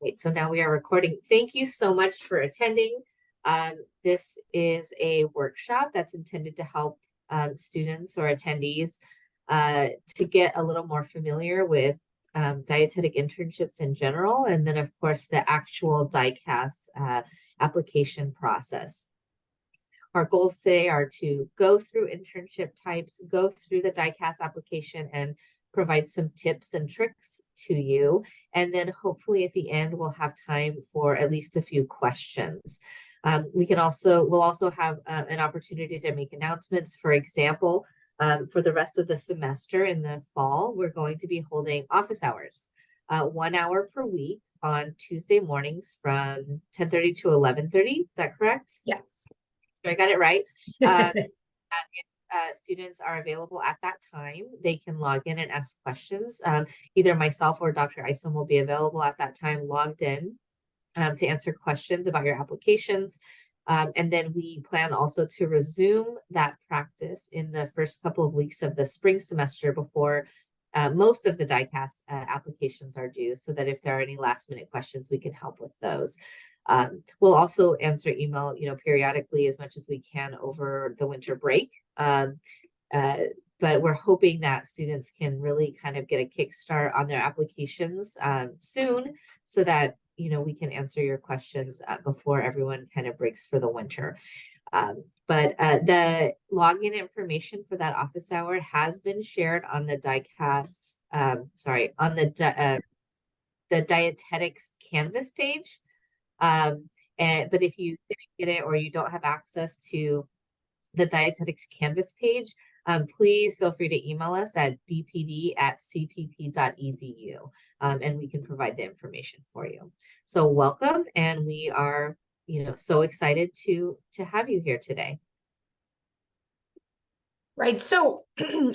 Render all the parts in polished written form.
Great. So now we are recording. Thank you so much for attending. This is a workshop that's intended to help students or attendees to get a little more familiar with dietetic internships in general, and then of course the actual DICAS application process. Our goals today are to go through internship types, go through the DICAS application, and provide some tips and tricks to you. And then hopefully at the end, we'll have time for at least a few questions. We'll also have an opportunity to make announcements. For example, for the rest of the semester in the fall, we're going to be holding office hours, 1 hour per week on Tuesday mornings from 10:30 to 11:30. Is that correct? Yes. I got it right. If students are available at that time, they can log in and ask questions. Either myself or Dr. Isom will be available at that time, logged in to answer questions about your applications. And then we plan also to resume that practice in the first couple of weeks of the spring semester before most of the DICAS applications are due, so that if there are any last minute questions, we can help with those. We'll also answer email, periodically as much as we can over the winter break. But we're hoping that students can really kind of get a kickstart on their applications soon, so that we can answer your questions before everyone kind of breaks for the winter. But the login information for that office hour has been shared on the DICAS, on the Dietetics Canvas page. But if you didn't get it or you don't have access to the Dietetics Canvas page, please feel free to email us at dpd@cpp.edu, and we can provide the information for you. So welcome, and we are so excited to have you here today. Right. So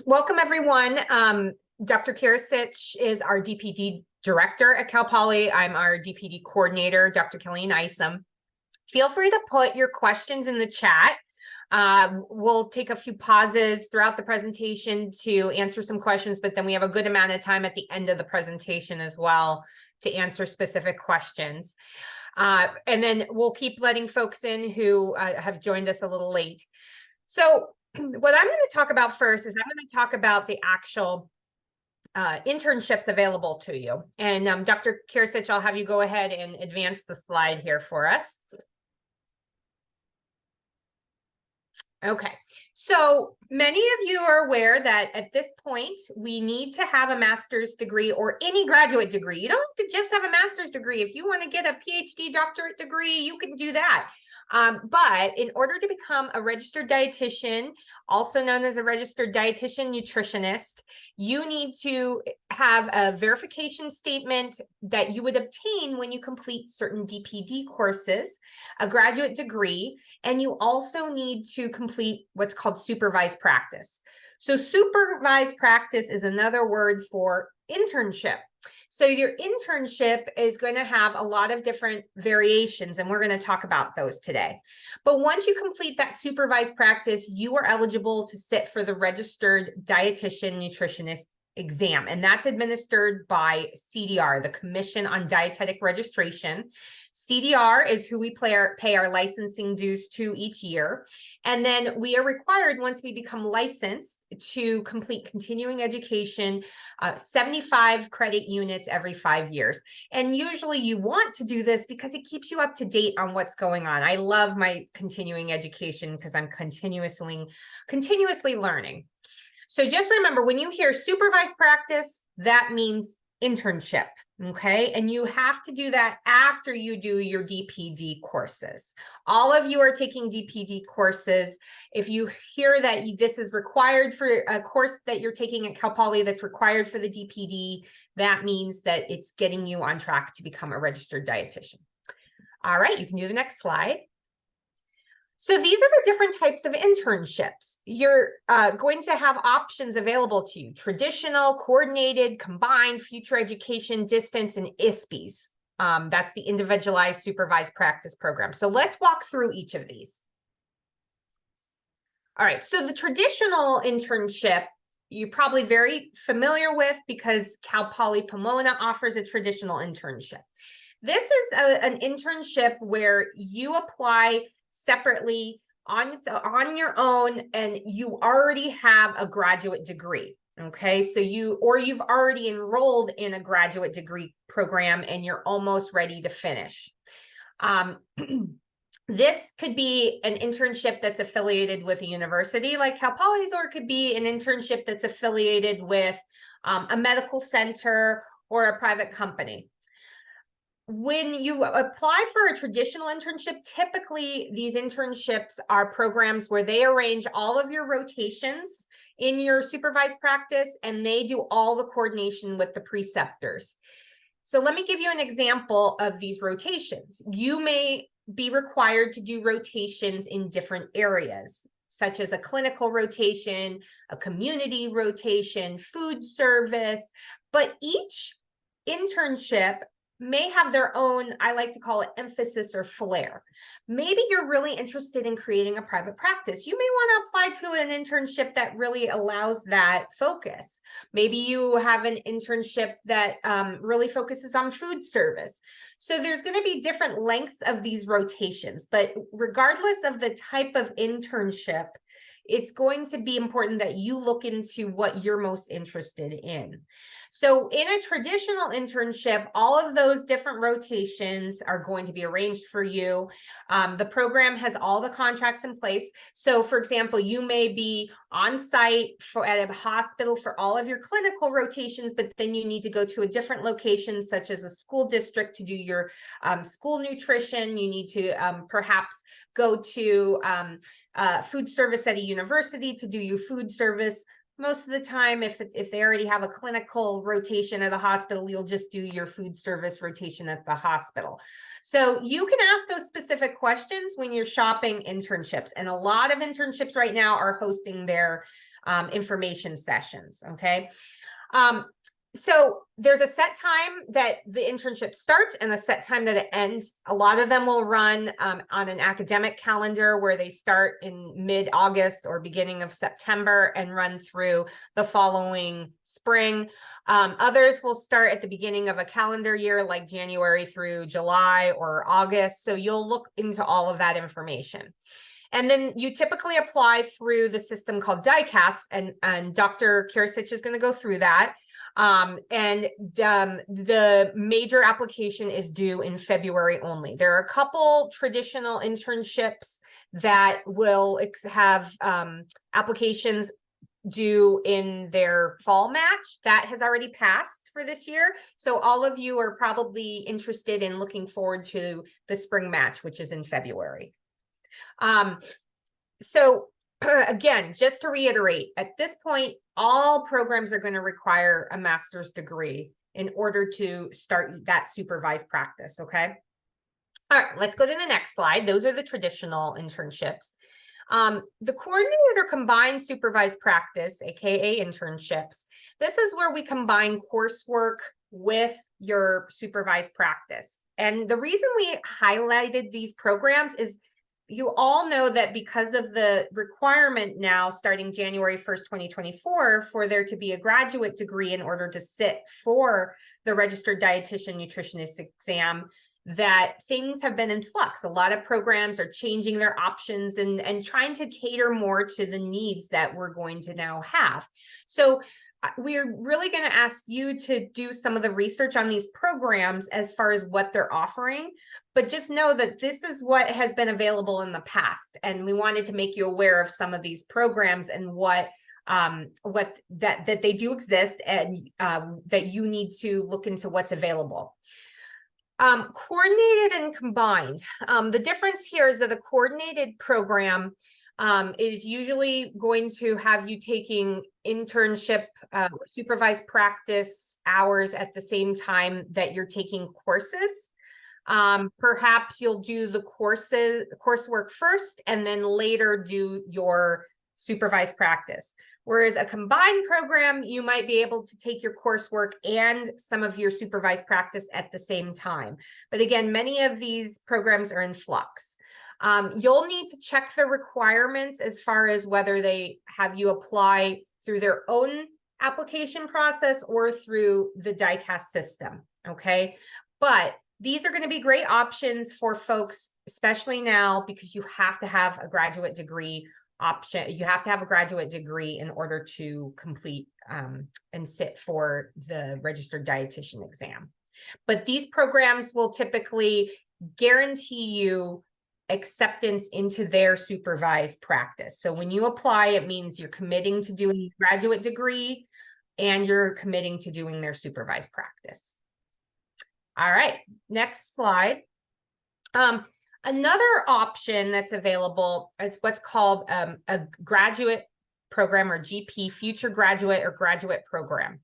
welcome, everyone. Dr. Karasich is our DPD director at Cal Poly. I'm our DPD coordinator, Dr. Kelly Isom. Feel free to put your questions in the chat. We'll take a few pauses throughout the presentation to answer some questions, but then we have a good amount of time at the end of the presentation as well to answer specific questions. And then we'll keep letting folks in who have joined us a little late. So what I'm going to talk about first is I'm going to talk about the actual internships available to you. And Dr. Karasich, I'll have you go ahead and advance the slide here for us. Okay, so many of you are aware that at this point, we need to have a master's degree or any graduate degree. You don't have to just have a master's degree. If you want to get a PhD doctorate degree, you can do that. But in order to become a registered dietitian, also known as a registered dietitian nutritionist, you need to have a verification statement that you would obtain when you complete certain DPD courses, a graduate degree, and you also need to complete what's called supervised practice. So supervised practice is another word for internship. So your internship is going to have a lot of different variations, and we're going to talk about those today. But once you complete that supervised practice, you are eligible to sit for the registered dietitian nutritionist exam, and that's administered by CDR, the Commission on Dietetic Registration. CDR is who we pay our licensing dues to each year. And then we are required, once we become licensed, to complete continuing education, 75 credit units every 5 years. And usually you want to do this because it keeps you up to date on what's going on. I love my continuing education because I'm continuously learning. So just remember, when you hear supervised practice, that means internship, okay? And you have to do that after you do your DPD courses. All of you are taking DPD courses. If you hear that this is required for a course that you're taking at Cal Poly that's required for the DPD, that means that it's getting you on track to become a registered dietitian. All right, you can do the next slide. So these are the different types of internships. You're going to have options available to you: traditional, coordinated, combined, future education, distance, and ISPEs. That's the individualized supervised practice program. So let's walk through each of these. All right, so the traditional internship, you're probably very familiar with because Cal Poly Pomona offers a traditional internship. This is an internship where you apply separately on your own, and you already have a graduate degree. Okay, so you've already enrolled in a graduate degree program and you're almost ready to finish. This could be an internship that's affiliated with a university like Cal Poly's, or it could be an internship that's affiliated with a medical center or a private company. When you apply for a traditional internship, typically these internships are programs where they arrange all of your rotations in your supervised practice, and they do all the coordination with the preceptors. So let me give you an example of these rotations. You may be required to do rotations in different areas, such as a clinical rotation, a community rotation, food service, but each internship may have their own, I like to call it, emphasis or flair. Maybe you're really interested in creating a private practice. You may want to apply to an internship that really allows that focus. Maybe you have an internship that really focuses on food service. So there's going to be different lengths of these rotations, but regardless of the type of internship, it's going to be important that you look into what you're most interested in. So in a traditional internship, all of those different rotations are going to be arranged for you. The program has all the contracts in place. So for example, you may be on site at a hospital for all of your clinical rotations, but then you need to go to a different location, such as a school district, to do your school nutrition. You need to perhaps go to food service at a university to do your food service. Most of the time, if they already have a clinical rotation at the hospital, you'll just do your food service rotation at the hospital. So you can ask those specific questions when you're shopping internships. And a lot of internships right now are hosting their information sessions, okay? So there's a set time that the internship starts and a set time that it ends. A lot of them will run on an academic calendar where they start in mid-August or beginning of September and run through the following spring. Others will start at the beginning of a calendar year, like January through July or August. So you'll look into all of that information. And then you typically apply through the system called DICAS, and Dr. Kirisic is going to go through that. The major application is due in February only. There are a couple traditional internships that will have applications due in their fall match. That has already passed for this year. So all of you are probably interested in looking forward to the spring match, which is in February. So again, just to reiterate, at this point, all programs are going to require a master's degree in order to start that supervised practice, okay? All right, let's go to the next slide. Those are the traditional internships. The coordinator combined supervised practice, aka internships. This is where we combine coursework with your supervised practice. And the reason we highlighted these programs is you all know that because of the requirement now starting January 1st, 2024, for there to be a graduate degree in order to sit for the registered dietitian nutritionist exam, that things have been in flux. A lot of programs are changing their options and trying to cater more to the needs that we're going to now have. So we're really going to ask you to do some of the research on these programs as far as what they're offering, but just know that this is what has been available in the past. And we wanted to make you aware of some of these programs and that they do exist, and that you need to look into what's available. Coordinated and combined. The difference here is that a coordinated program is usually going to have you taking internship, supervised practice hours at the same time that you're taking courses. Perhaps you'll do the coursework first and then later do your supervised practice. Whereas a combined program, you might be able to take your coursework and some of your supervised practice at the same time. But again, many of these programs are in flux. You'll need to check the requirements as far as whether they have you apply through their own application process or through the DICAS system, okay? But These are going to be great options for folks, especially now, because you have to have a graduate degree option. You have to have a graduate degree in order to complete and sit for the registered dietitian exam. But these programs will typically guarantee you acceptance into their supervised practice. So when you apply, it means you're committing to doing a graduate degree and you're committing to doing their supervised practice. All right, next slide. Another option that's available is what's called a graduate program, or GP, future graduate or graduate program.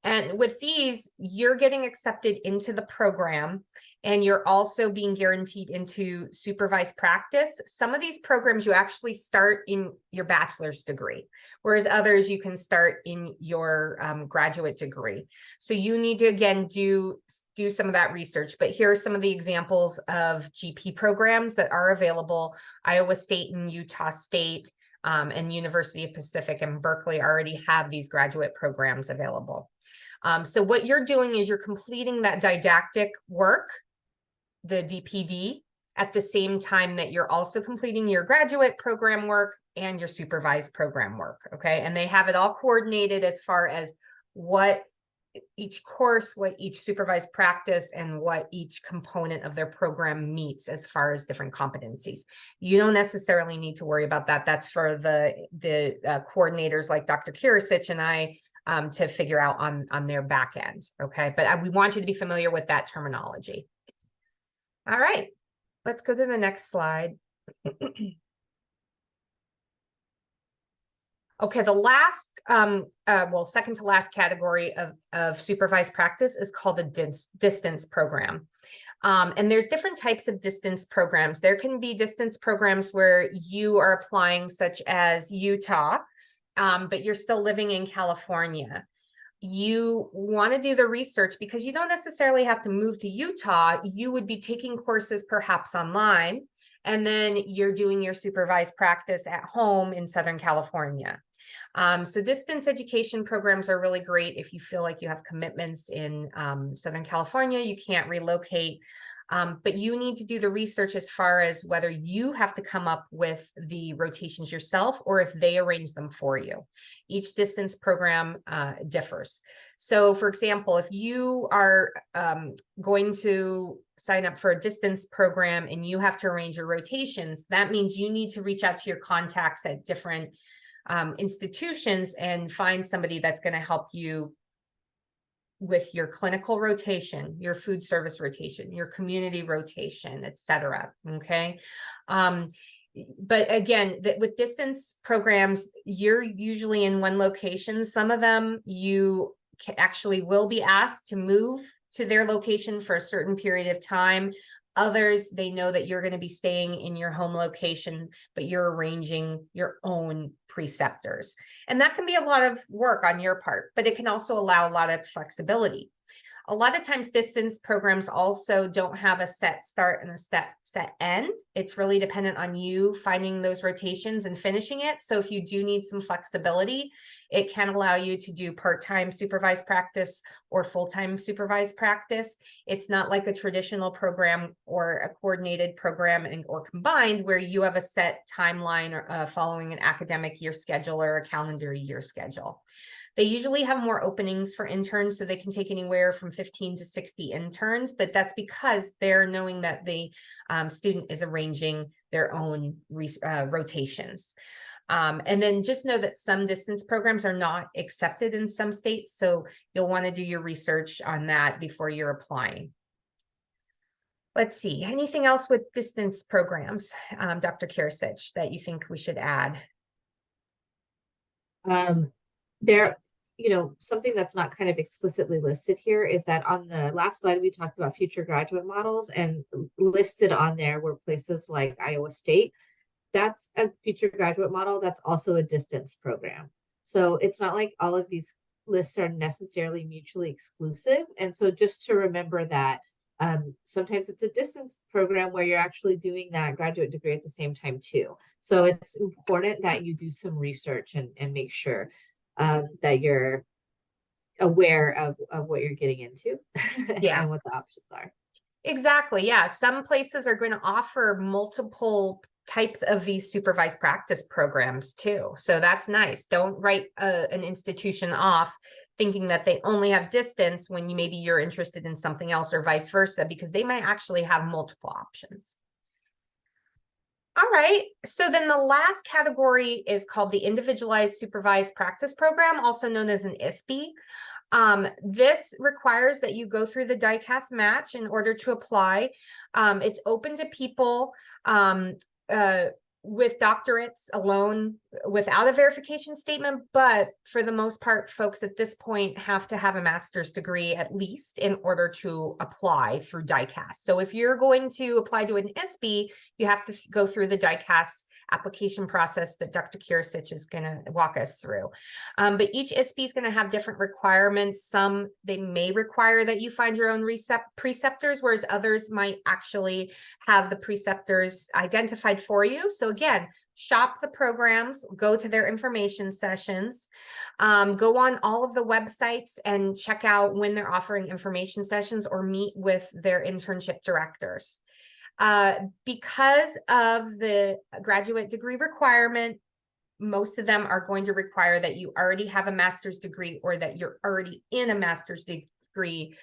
And with these, you're getting accepted into the program and you're also being guaranteed into supervised practice. Some of these programs you actually start in your bachelor's degree, whereas others you can start in your graduate degree. So you need to, again, do some of that research. But here are some of the examples of GP programs that are available. Iowa State and Utah State and University of Pacific and Berkeley already have these graduate programs available. So what you're doing is you're completing that didactic work, the DPD, at the same time that you're also completing your graduate program work and your supervised program work, okay? And they have it all coordinated as far as what each course, what each supervised practice, and what each component of their program meets as far as different competencies. You don't necessarily need to worry about that. That's for the coordinators like Dr. Kirisic and I to figure out on their back end, okay? But we want you to be familiar with that terminology. All right, let's go to the next slide. Okay, the last, well, second to last category of supervised practice is called a distance program. And there's different types of distance programs. There can be distance programs where you are applying, such as Utah, but you're still living in California. You want to do the research because you don't necessarily have to move to Utah. You would be taking courses perhaps online, and then you're doing your supervised practice at home in Southern California. So distance education programs are really great if you feel like you have commitments in Southern California, you can't relocate. But you need to do the research as far as whether you have to come up with the rotations yourself or if they arrange them for you. Each distance program differs. So for example, if you are going to sign up for a distance program and you have to arrange your rotations, that means you need to reach out to your contacts at different institutions and find somebody that's going to help you with your clinical rotation, your food service rotation, your community rotation, etc. Okay. But again, with distance programs, you're usually in one location. Some of them you actually will be asked to move to their location for a certain period of time. Others, they know that you're going to be staying in your home location, but you're arranging your own preceptors. And that can be a lot of work on your part, but it can also allow a lot of flexibility. A lot of times distance programs also don't have a set start and a set end. It's really dependent on you finding those rotations and finishing it. So if you do need some flexibility, it can allow you to do part-time supervised practice or full-time supervised practice. It's not like a traditional program or a coordinated program or combined where you have a set timeline or following an academic year schedule or a calendar year schedule. They usually have more openings for interns, so they can take anywhere from 15 to 60 interns, but that's because they're knowing that the student is arranging their own rotations. And then just know that some distance programs are not accepted in some states, so you'll want to do your research on that before you're applying. Let's see, anything else with distance programs, Dr. Kirisic, that you think we should add? Something that's not kind of explicitly listed here is that on the last slide, we talked about future graduate models, and listed on there were places like Iowa State. That's a future graduate model. That's also a distance program. So it's not like all of these lists are necessarily mutually exclusive. And so just to remember that sometimes it's a distance program where you're actually doing that graduate degree at the same time too. So it's important that you do some research and make sure that you're aware of what you're getting into Yeah. and what the options are. Exactly. Yeah. Some places are going to offer multiple types of these supervised practice programs too. So that's nice. Don't write an institution off thinking that they only have distance when maybe you're interested in something else or vice versa, because they might actually have multiple options. All right, so then the last category is called the Individualized Supervised Practice Program, also known as an ISPE. This requires that you go through the DICAS match in order to apply. It's open to people with doctorates alone without a verification statement, but for the most part, folks at this point have to have a master's degree at least in order to apply through DICAS. So if you're going to apply to an ISPE, you have to go through the DICAS application process that Dr. Kirisic is going to walk us through. But each ISPE is going to have different requirements. Some, they may require that you find your own preceptors, whereas others might actually have the preceptors identified for you. So again, shop the programs, go to their information sessions, go on all of the websites and check out when they're offering information sessions or meet with their internship directors. Because of the graduate degree requirement, most of them are going to require that you already have a master's degree or that you're already in a master's degree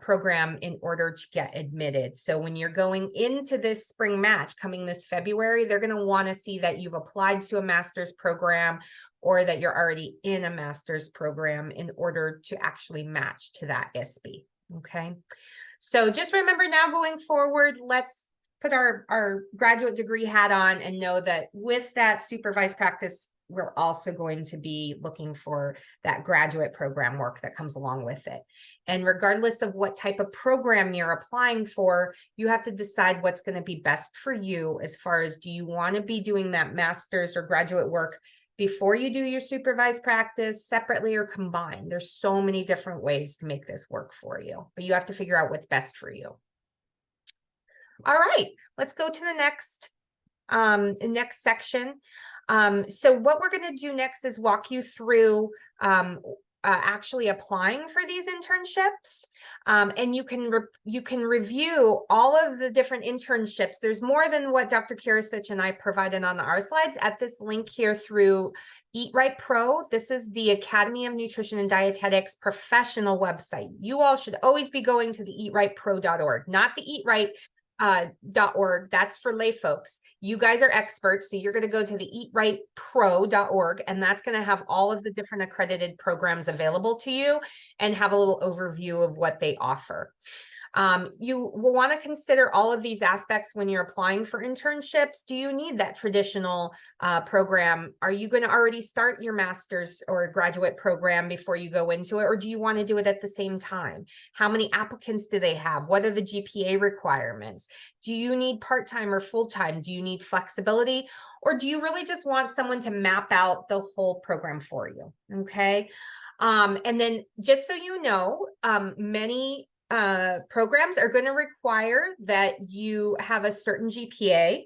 program in order to get admitted. So when you're going into this spring match coming this February, they're going to want to see that you've applied to a master's program or that you're already in a master's program in order to actually match to that ISPE. Okay. So just remember now going forward, let's put our graduate degree hat on and know that with that supervised practice, we're also going to be looking for that graduate program work that comes along with it. And regardless of what type of program you're applying for, you have to decide what's going to be best for you as far as, do you want to be doing that master's or graduate work before you do your supervised practice, separately or combined? There's so many different ways to make this work for you, but you have to figure out what's best for you. All right, let's go to the next section. So what we're going to do next is walk you through actually applying for these internships, and you can review all of the different internships. There's more than what Dr. Kirisic and I provided on our slides at this link here through Eat Right Pro. This is the Academy of Nutrition and Dietetics professional website. You all should always be going to the eatrightpro.org, not the Eat Right .org. That's for lay folks. You guys are experts, so you're going to go to the eatrightpro.org, and that's going to have all of the different accredited programs available to you and have a little overview of what they offer. You will want to consider all of these aspects when you're applying for internships. Do you need that traditional program? Are you going to already start your master's or graduate program before you go into it, or do you want to do it at the same time? How many applicants do they have? What are the GPA requirements? Do you need part-time or full-time? Do you need flexibility? Or do you really just want someone to map out the whole program for you? Okay. And then just so you know, many programs are going to require that you have a certain GPA,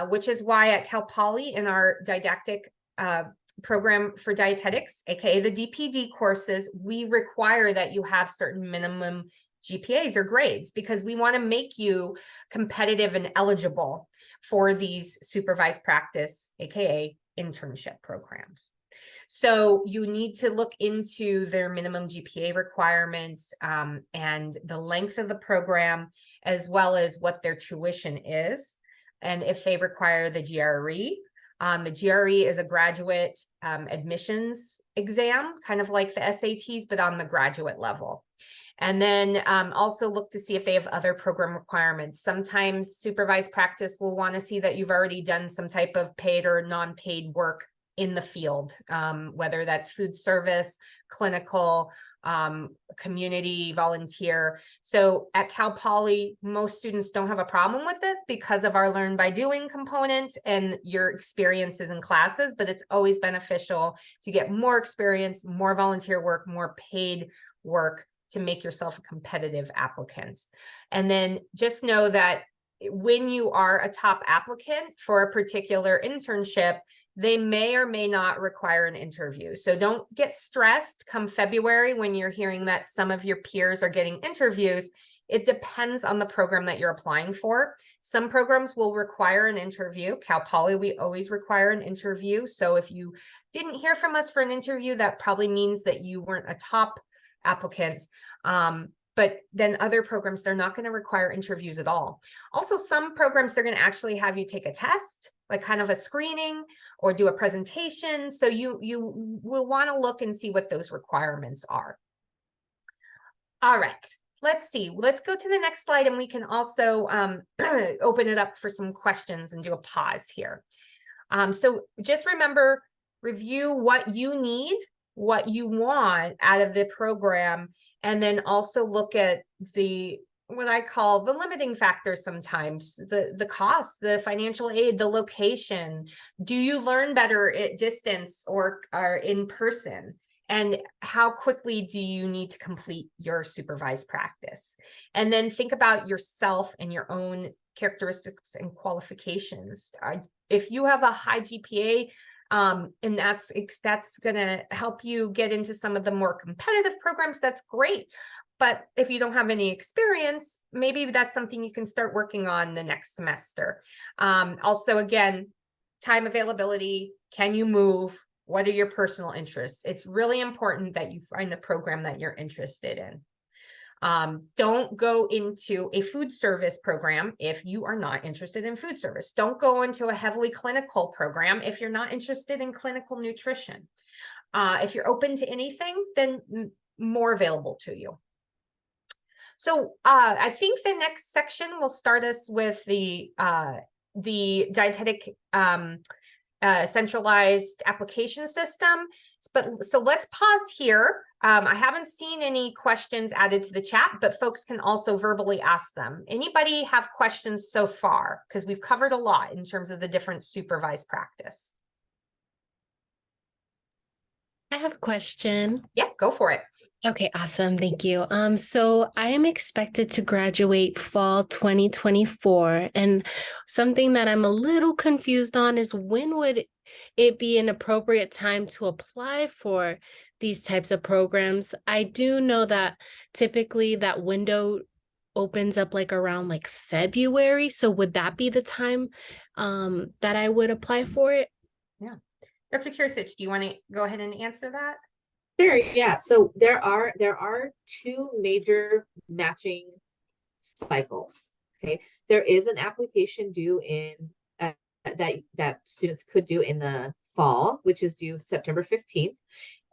which is why at Cal Poly in our didactic program for dietetics, aka the DPD courses, we require that you have certain minimum GPAs or grades, because we want to make you competitive and eligible for these supervised practice, aka internship programs. So you need to look into their minimum GPA requirements and the length of the program, as well as what their tuition is, and if they require the GRE. The GRE is a graduate admissions exam, kind of like the SATs, but on the graduate level. And then also look to see if they have other program requirements. Sometimes supervised practice will want to see that you've already done some type of paid or non-paid work in the field, whether that's food service, clinical, community, volunteer. So at Cal Poly, most students don't have a problem with this because of our learn by doing component and your experiences in classes, but it's always beneficial to get more experience, more volunteer work, more paid work to make yourself a competitive applicant. And then just know that when you are a top applicant for a particular internship, they may or may not require an interview. So don't get stressed come February when you're hearing that some of your peers are getting interviews. It depends on the program that you're applying for. Some programs will require an interview. Cal Poly, we always require an interview. So if you didn't hear from us for an interview, that probably means that you weren't a top applicant. But then other programs, they're not going to require interviews at all. Also, some programs, they're going to actually have you take a test, like kind of a screening or do a presentation. So you will want to look and see what those requirements are. All right, let's see. Let's go to the next slide, and we can also open it up for some questions and do a pause here. So just remember, review what you need, what you want out of the program, and then also look at what I call the limiting factors sometimes, the cost, the financial aid, the location. Do you learn better at distance or in person? And how quickly do you need to complete your supervised practice? And then think about yourself and your own characteristics and qualifications. If you have a high GPA, and that's going to help you get into some of the more competitive programs, that's great. But if you don't have any experience, maybe that's something you can start working on the next semester. Also, again, time availability, can you move? What are your personal interests? It's really important that you find the program that you're interested in. Don't go into a food service program if you are not interested in food service. Don't go into a heavily clinical program if you're not interested in clinical nutrition. If you're open to anything, then more available to you. So I think the next section will start us with the dietetic centralized application system. But so let's pause here. I haven't seen any questions added to the chat, but folks can also verbally ask them. Anybody have questions so far? Because we've covered a lot in terms of the different supervised practice. I have a question. Yeah, go for it. Okay, awesome. Thank you. So I am expected to graduate fall 2024, and something that I'm a little confused on is when would it be an appropriate time to apply for these types of programs? I do know that typically that window opens up like around like February. So would that be the time that I would apply for it? Yeah. Dr. Kirsich, do you want to go ahead and answer that? Sure, yeah. So there are two major matching cycles. Okay, there is an application due in that students could do in the fall, which is due September 15th,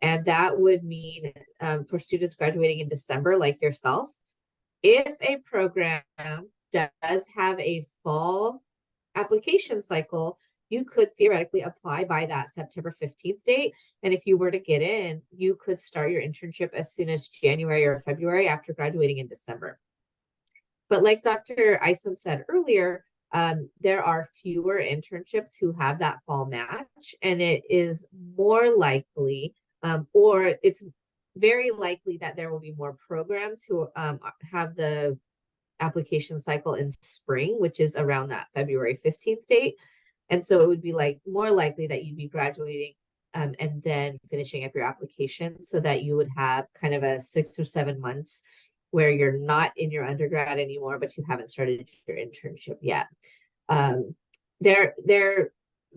and that would mean for students graduating in December, like yourself, if a program does have a fall application cycle, you could theoretically apply by that September 15th date. And if you were to get in, you could start your internship as soon as January or February after graduating in December. But like Dr. Isom said earlier, there are fewer internships who have that fall match, and it is more likely, or it's very likely that there will be more programs who have the application cycle in spring, which is around that February 15th date. And so it would be like more likely that you'd be graduating and then finishing up your application so that you would have kind of a 6 or 7 months where you're not in your undergrad anymore, but you haven't started your internship yet.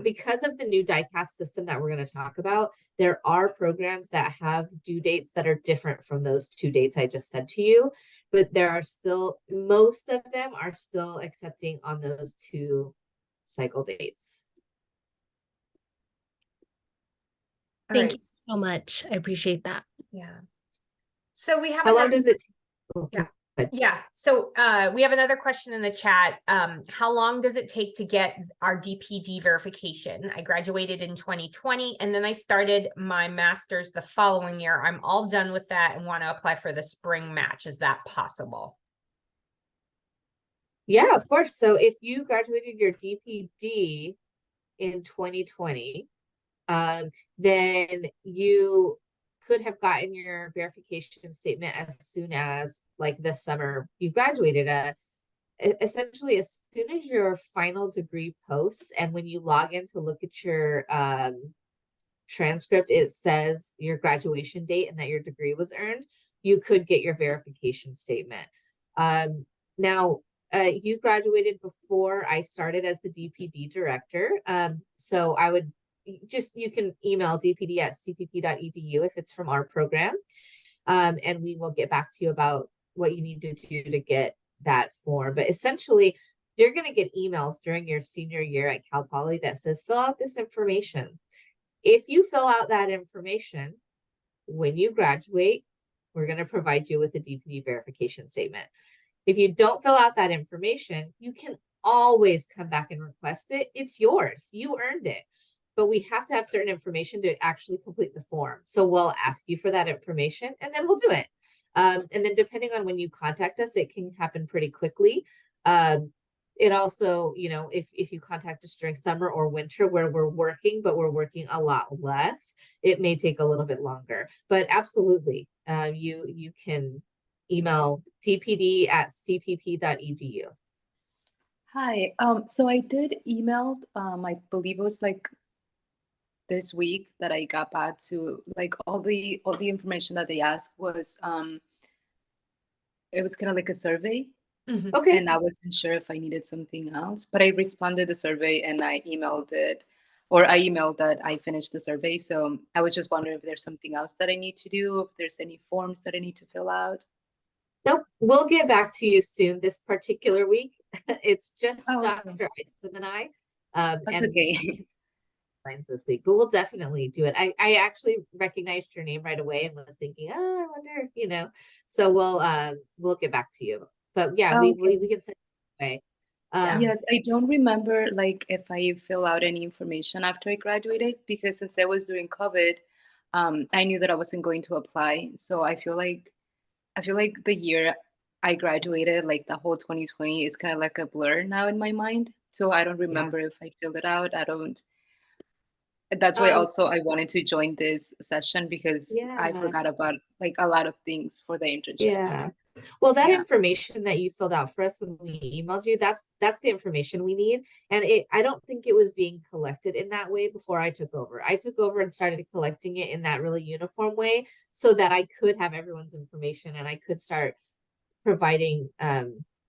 Because of the new DICAS system that we're going to talk about, there are programs that have due dates that are different from those 2 dates I just said to you, but there are still, most of them are still accepting on those 2 cycle dates. Thank you so much. I appreciate that. Yeah. So we have how long does it Yeah. So we have another question in the chat. How long does it take to get our DPD verification? I graduated in 2020, and then I started my master's the following year. I'm all done with that and want to apply for the spring match. Is that possible? Yeah, of course. So if you graduated your DPD in 2020, then you could have gotten your verification statement as soon as like this summer you graduated. Essentially, as soon as your final degree posts, and when you log in to look at your transcript, it says your graduation date and that your degree was earned, you could get your verification statement. Now, you graduated before I started as the DPD director. So I would you can email dpd@cpp.edu if it's from our program. And we will get back to you about what you need to do to get that form. But essentially, you're going to get emails during your senior year at Cal Poly that says, fill out this information. If you fill out that information, when you graduate, we're going to provide you with a DPD verification statement. If you don't fill out that information, you can always come back and request it. It's yours. You earned it. But we have to have certain information to actually complete the form. So we'll ask you for that information and then we'll do it. And then depending on when you contact us, it can happen pretty quickly. It also, you know, if you contact us during summer or winter where we're working, but we're working a lot less, it may take a little bit longer. But absolutely, you can email dpd@cpp.edu. Hi. So I did email, I believe it was like this week that I got back to, like all the information that they asked was it was kind of like a survey. Okay. And I wasn't sure if I needed something else, but I responded the survey and I emailed it, or I emailed that I finished the survey. So I was just wondering if there's something else that I need to do, if there's any forms that I need to fill out. Nope, we'll get back to you soon this particular week. It's just Oh, okay. Dr. Isom and I. That's and okay. lines this week, but we'll definitely do it. I actually recognized your name right away and was thinking, oh, I wonder, you know. So we'll get back to you. But yeah, Okay. we can send it away. Yes, I don't remember like if I fill out any information after I graduated, because since I was doing COVID, I knew that I wasn't going to apply. So I feel like the year I graduated, like the whole 2020 is kind of like a blur now in my mind. So I don't remember if I filled it out. I don't. That's why also I wanted to join this session because I Yeah. forgot about like a lot of things for the internship. Yeah. Well, that Yeah. information that you filled out for us when we emailed you, that's the information we need. And I don't think it was being collected in that way before I took over. I took over and started collecting it in that really uniform way so that I could have everyone's information and I could start providing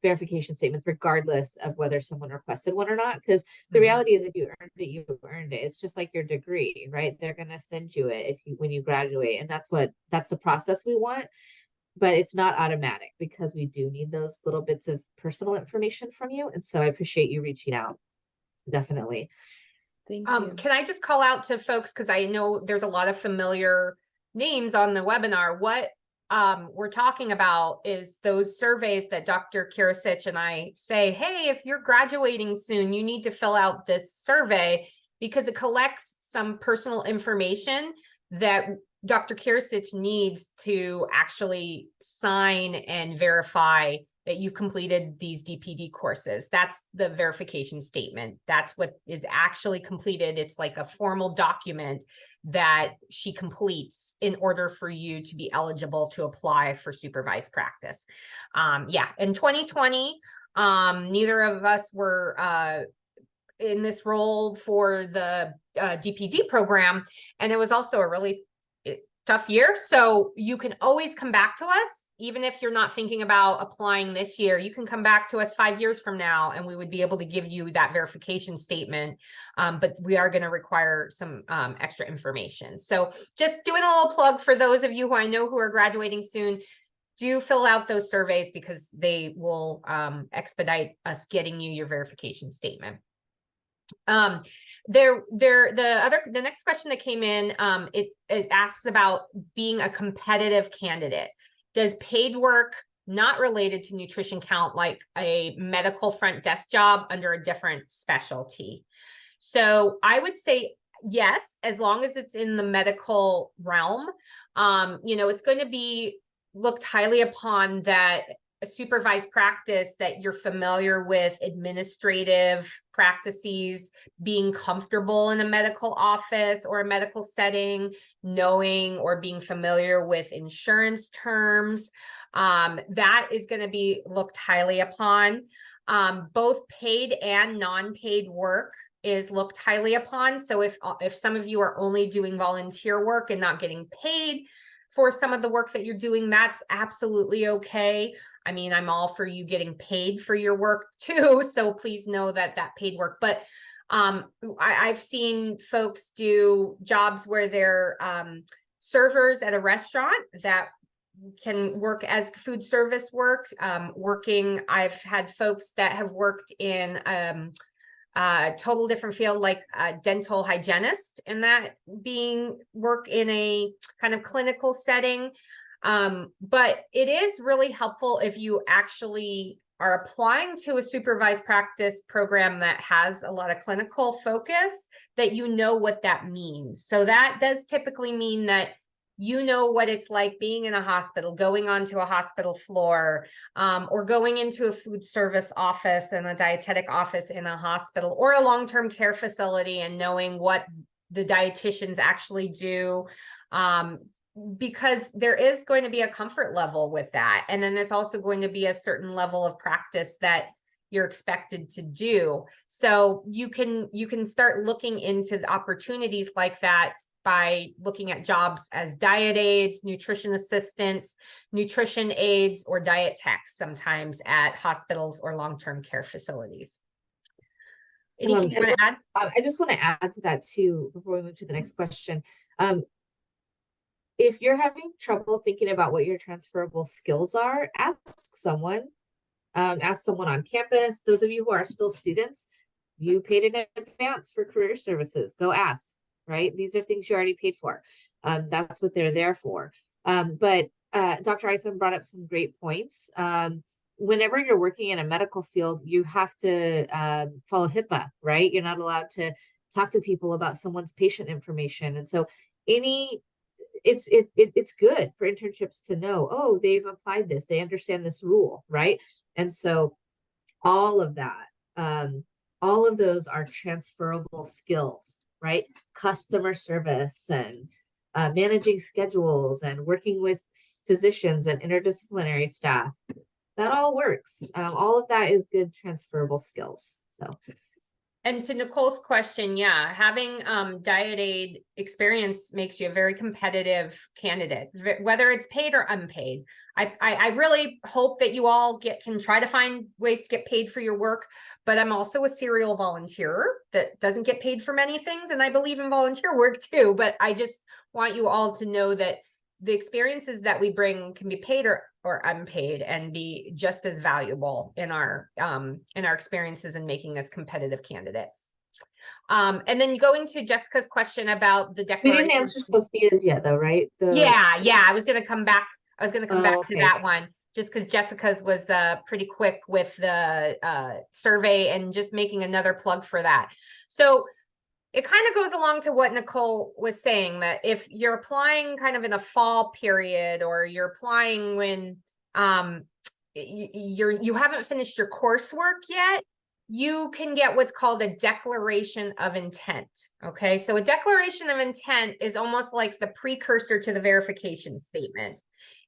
verification statements regardless of whether someone requested one or not. Because the reality is if you earned it, you earned it. It's just like your degree, right? They're gonna send you it when you graduate. And that's the process we want. But it's not automatic because we do need those little bits of personal information from you. And so I appreciate you reaching out. Definitely. Thank you. Can I just call out to folks, because I know there's a lot of familiar names on the webinar. What we're talking about is those surveys that Dr. Kirisic and I say, hey, if you're graduating soon, you need to fill out this survey because it collects some personal information that Dr. Kirisic needs to actually sign and verify that you've completed these DPD courses. That's the verification statement. That's what is actually completed. It's like a formal document that she completes in order for you to be eligible to apply for supervised practice. Yeah, in 2020, neither of us were in this role for the DPD program. And it was also a really tough year. So you can always come back to us, even if you're not thinking about applying this year. You can come back to us 5 years from now and we would be able to give you that verification statement. But we are going to require some extra information. So just doing a little plug for those of you who I know who are graduating soon. Do fill out those surveys because they will expedite us getting you your verification statement. The next question that came in, it asks about being a competitive candidate. Does paid work not related to nutrition count like a medical front desk job under a different specialty? So I would say yes, as long as it's in the medical realm. You know, it's going to be looked highly upon that a supervised practice, that you're familiar with administrative practices, being comfortable in a medical office or a medical setting, knowing or being familiar with insurance terms. That is going to be looked highly upon. Both paid and non-paid work is looked highly upon. So if some of you are only doing volunteer work and not getting paid for some of the work that you're doing, that's absolutely okay. I mean, I'm all for you getting paid for your work too. So please know that paid work, but I've seen folks do jobs where they're servers at a restaurant that can work as food service work. I've had folks that have worked in total different field, like a dental hygienist, and that being work in a kind of clinical setting. But it is really helpful if you actually are applying to a supervised practice program that has a lot of clinical focus, that you know what that means. So that does typically mean that you know what it's like being in a hospital, going onto a hospital floor, or going into a food service office and a dietetic office in a hospital or a long-term care facility, and knowing what the dietitians actually do. Because there is going to be a comfort level with that. And then there's also going to be a certain level of practice that you're expected to do. So you can start looking into the opportunities like that by looking at jobs as diet aides, nutrition assistants, nutrition aides, or diet techs sometimes at hospitals or long-term care facilities. Anything you want to add? I just want to add to that too, before we move to the next question. If you're having trouble thinking about what your transferable skills are, ask someone on campus. Those of you who are still students, you paid in advance for career services. Go ask, right? These are things you already paid for. That's what they're there for. But Dr. Eisen brought up some great points. Whenever you're working in a medical field, you have to follow HIPAA, right? You're not allowed to talk to people about someone's patient information. And so it's good for internships to know, oh, they've applied this, they understand this rule, right? And so all of that, all of those are transferable skills, right? Customer service and managing schedules and working with physicians and interdisciplinary staff, that all works. All of that is good transferable skills. So. And to Nicole's question, yeah, having diet aid experience makes you a very competitive candidate, whether it's paid or unpaid. I really hope that you all can try to find ways to get paid for your work, but I'm also a serial volunteer that doesn't get paid for many things, and I believe in volunteer work too, but I just want you all to know that the experiences that we bring can be paid or unpaid and be just as valuable in our experiences in making us competitive candidates. And then going to Jessica's question about the declaration. We didn't answer Sophia's yet though, right? Yeah, I was going to come back. To that one, just because Jessica's was pretty quick with the survey, and just making another plug for that. So it kind of goes along to what Nicole was saying, that if you're applying kind of in the fall period, or you're applying when you haven't finished your coursework yet, you can get what's called a declaration of intent. Okay, so a declaration of intent is almost like the precursor to the verification statement.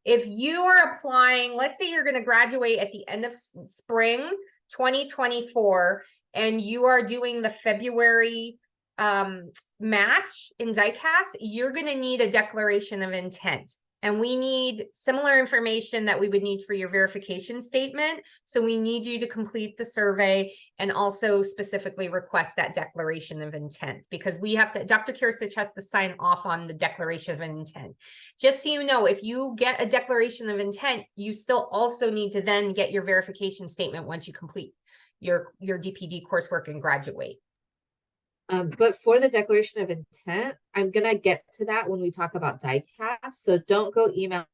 If you are applying, let's say you're going to graduate at the end of spring 2024, and you are doing the February match in DICAS, you're going to need a declaration of intent. And we need similar information that we would need for your verification statement. So we need you to complete the survey and also specifically request that declaration of intent, because we have to, Dr. Kirsich has to sign off on the declaration of intent. Just so you know, if you get a declaration of intent, you still also need to then get your verification statement once you complete your DPD coursework and graduate. But for the declaration of intent, I'm going to get to that when we talk about DICAS. So don't go emailing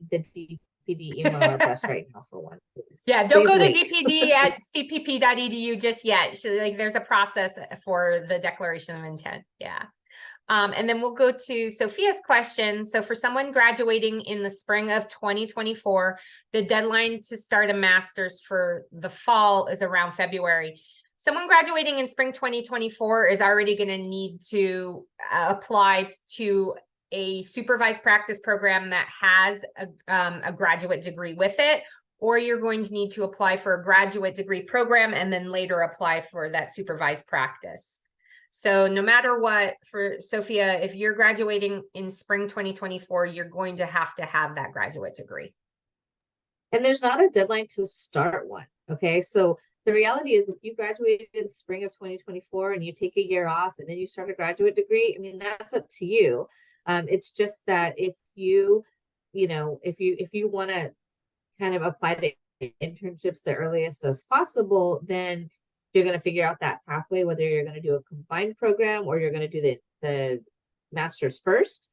the DPD email address right now for one. Please. Yeah, don't go to wait. DPD at cpp.edu just yet. So, like, there's a process for the declaration of intent. Yeah. And then we'll go to Sophia's question. So for someone graduating in the spring of 2024, the deadline to start a master's for the fall is around February. Someone graduating in spring 2024 is already going to need to apply to a supervised practice program that has a graduate degree with it, or you're going to need to apply for a graduate degree program and then later apply for that supervised practice. So no matter what, for Sophia, if you're graduating in spring 2024, you're going to have that graduate degree. And there's not a deadline to start one. Okay. So the reality is if you graduated in spring of 2024 and you take a year off and then you start a graduate degree, I mean, that's up to you. It's just that if you want to kind of apply the internships the earliest as possible, then you're going to figure out that pathway, whether you're going to do a combined program or you're going to do the master's first,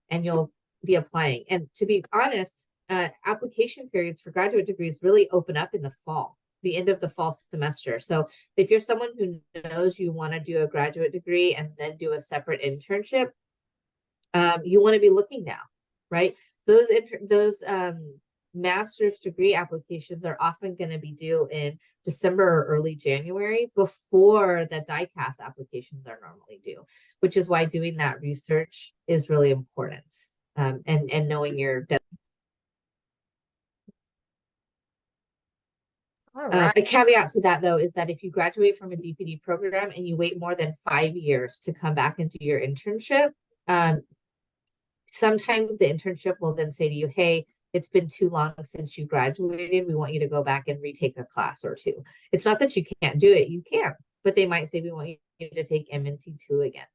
and you'll be applying. And to be honest, application periods for graduate degrees really open up in the fall, the end of the fall semester. So if you're someone who knows you want to do a graduate degree and then do a separate internship, you want to be looking now, right? So those master's degree applications are often going to be due in December or early January before the DICAS applications are normally due, which is why doing that research is really important, and knowing your deadline. All right. A caveat to that, though, is that if you graduate from a DPD program and you wait more than 5 years to come back into your internship, sometimes the internship will then say to you, hey, it's been too long since you graduated. We want you to go back and retake a class or two. It's not that you can't do it. You can, but they might say, we want you to take MNC2 again.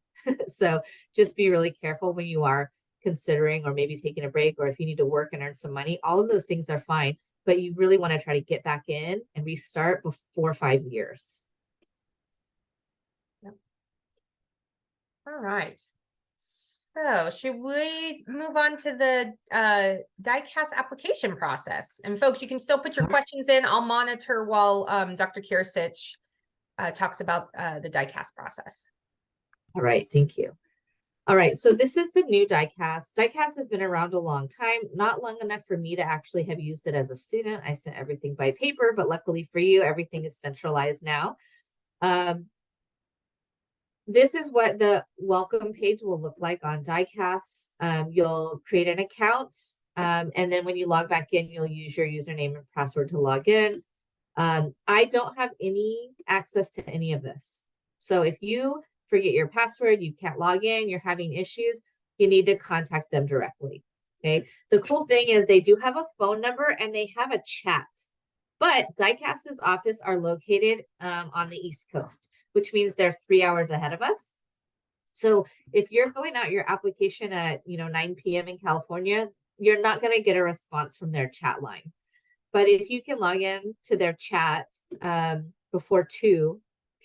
So just be really careful when you are considering or maybe taking a break, or if you need to work and earn some money. All of those things are fine, but you really want to try to get back in and restart before 5 years. Yep. All right. So should we move on to the DICAS application process? And folks, you can still put your questions in. I'll monitor while Dr. Kirsich talks about the DICAS process. All right, thank you. All right, so this is the new DICAS. DICAS has been around a long time, not long enough for me to actually have used it as a student. I sent everything by paper, but luckily for you, everything is centralized now. This is what the welcome page will look like on DICAS. You'll create an account, and then when you log back in, you'll use your username and password to log in. I don't have any access to any of this. So if you forget your password, you can't log in, you're having issues, you need to contact them directly. Okay. The cool thing is they do have a phone number and they have a chat, but DICAS's office are located on the East Coast, which means they're 3 hours ahead of us. So if you're filling out your application at 9 p.m. in California, you're not going to get a response from their chat line. But if you can log in to their chat before 2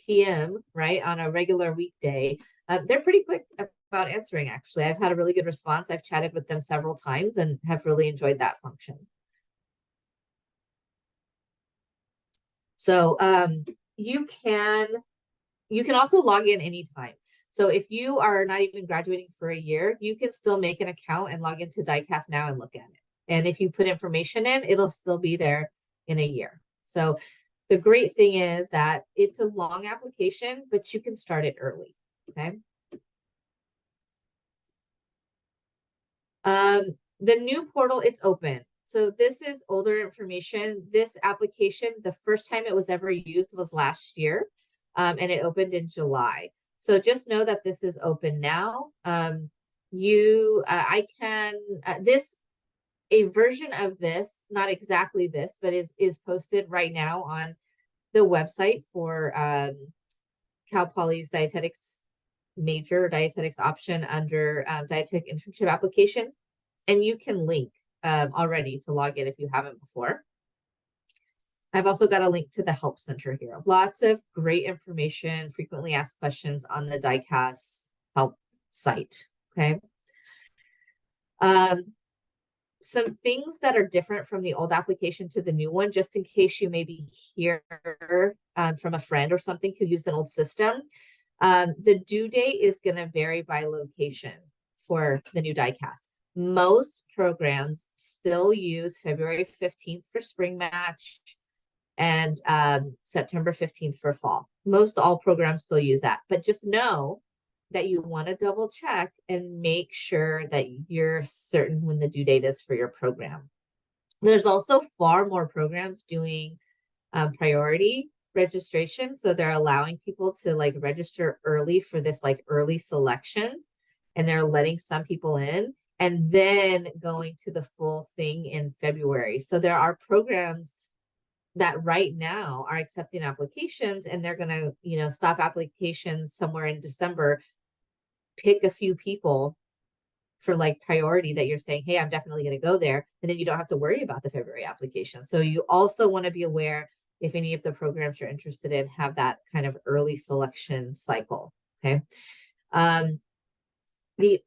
p.m., right, on a regular weekday, they're pretty quick about answering, actually. I've had a really good response. I've chatted with them several times and have really enjoyed that function. So you can also log in anytime. So if you are not even graduating for a year, you can still make an account and log into DICAS now and look at it. And if you put information in, it'll still be there in a year. So the great thing is that it's a long application, but you can start it early, okay? The new portal, it's open. So this is older information. This application, the first time it was ever used was last year, and it opened in July. So just know that this is open now. A version of this, not exactly this, but is posted right now on the website for Cal Poly's dietetics major, dietetics option under dietetic internship application. And you can link already to log in if you haven't before. I've also got a link to the help center here. Lots of great information, frequently asked questions on the DICAS help site, okay? Some things that are different from the old application to the new one, just in case you maybe hear from a friend or something who used an old system. The due date is going to vary by location for the new DICAS. Most programs still use February 15th for spring match and September 15th for fall. Most all programs still use that, but just know that you want to double check and make sure that you're certain when the due date is for your program. There's also far more programs doing priority registration. So they're allowing people to like register early for this like early selection, and they're letting some people in and then going to the full thing in February. So there are programs that right now are accepting applications, and they're going to, you know, stop applications somewhere in December, pick a few people for like priority that you're saying, hey, I'm definitely going to go there. And then you don't have to worry about the February application. So you also want to be aware if any of the programs you're interested in have that kind of early selection cycle. Okay. The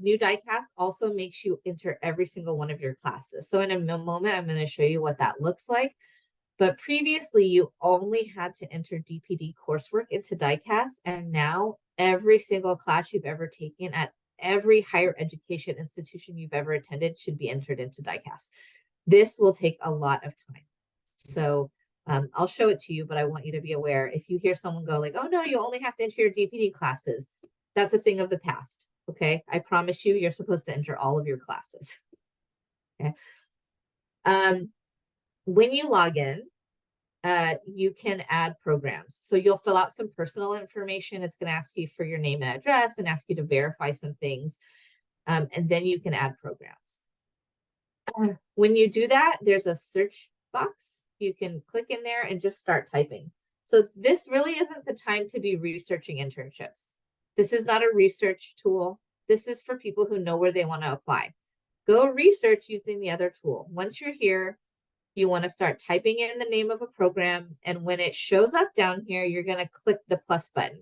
new DICAS also makes you enter every single one of your classes. So in a moment, I'm going to show you what that looks like. But previously, you only had to enter DPD coursework into DICAS, and now every single class you've ever taken at every higher education institution you've ever attended should be entered into DICAS. This will take a lot of time. So I'll show it to you, but I want you to be aware. If you hear someone go like, oh no, you only have to enter your DPD classes, that's a thing of the past. Okay, I promise you, you're supposed to enter all of your classes. Okay. When you log in, you can add programs. So you'll fill out some personal information. It's going to ask you for your name and address and ask you to verify some things. And then you can add programs. When you do that, there's a search box. You can click in there and just start typing. So this really isn't the time to be researching internships. This is not a research tool. This is for people who know where they want to apply. Go research using the other tool. Once you're here, you want to start typing in the name of a program. And when it shows up down here, you're going to click the plus button.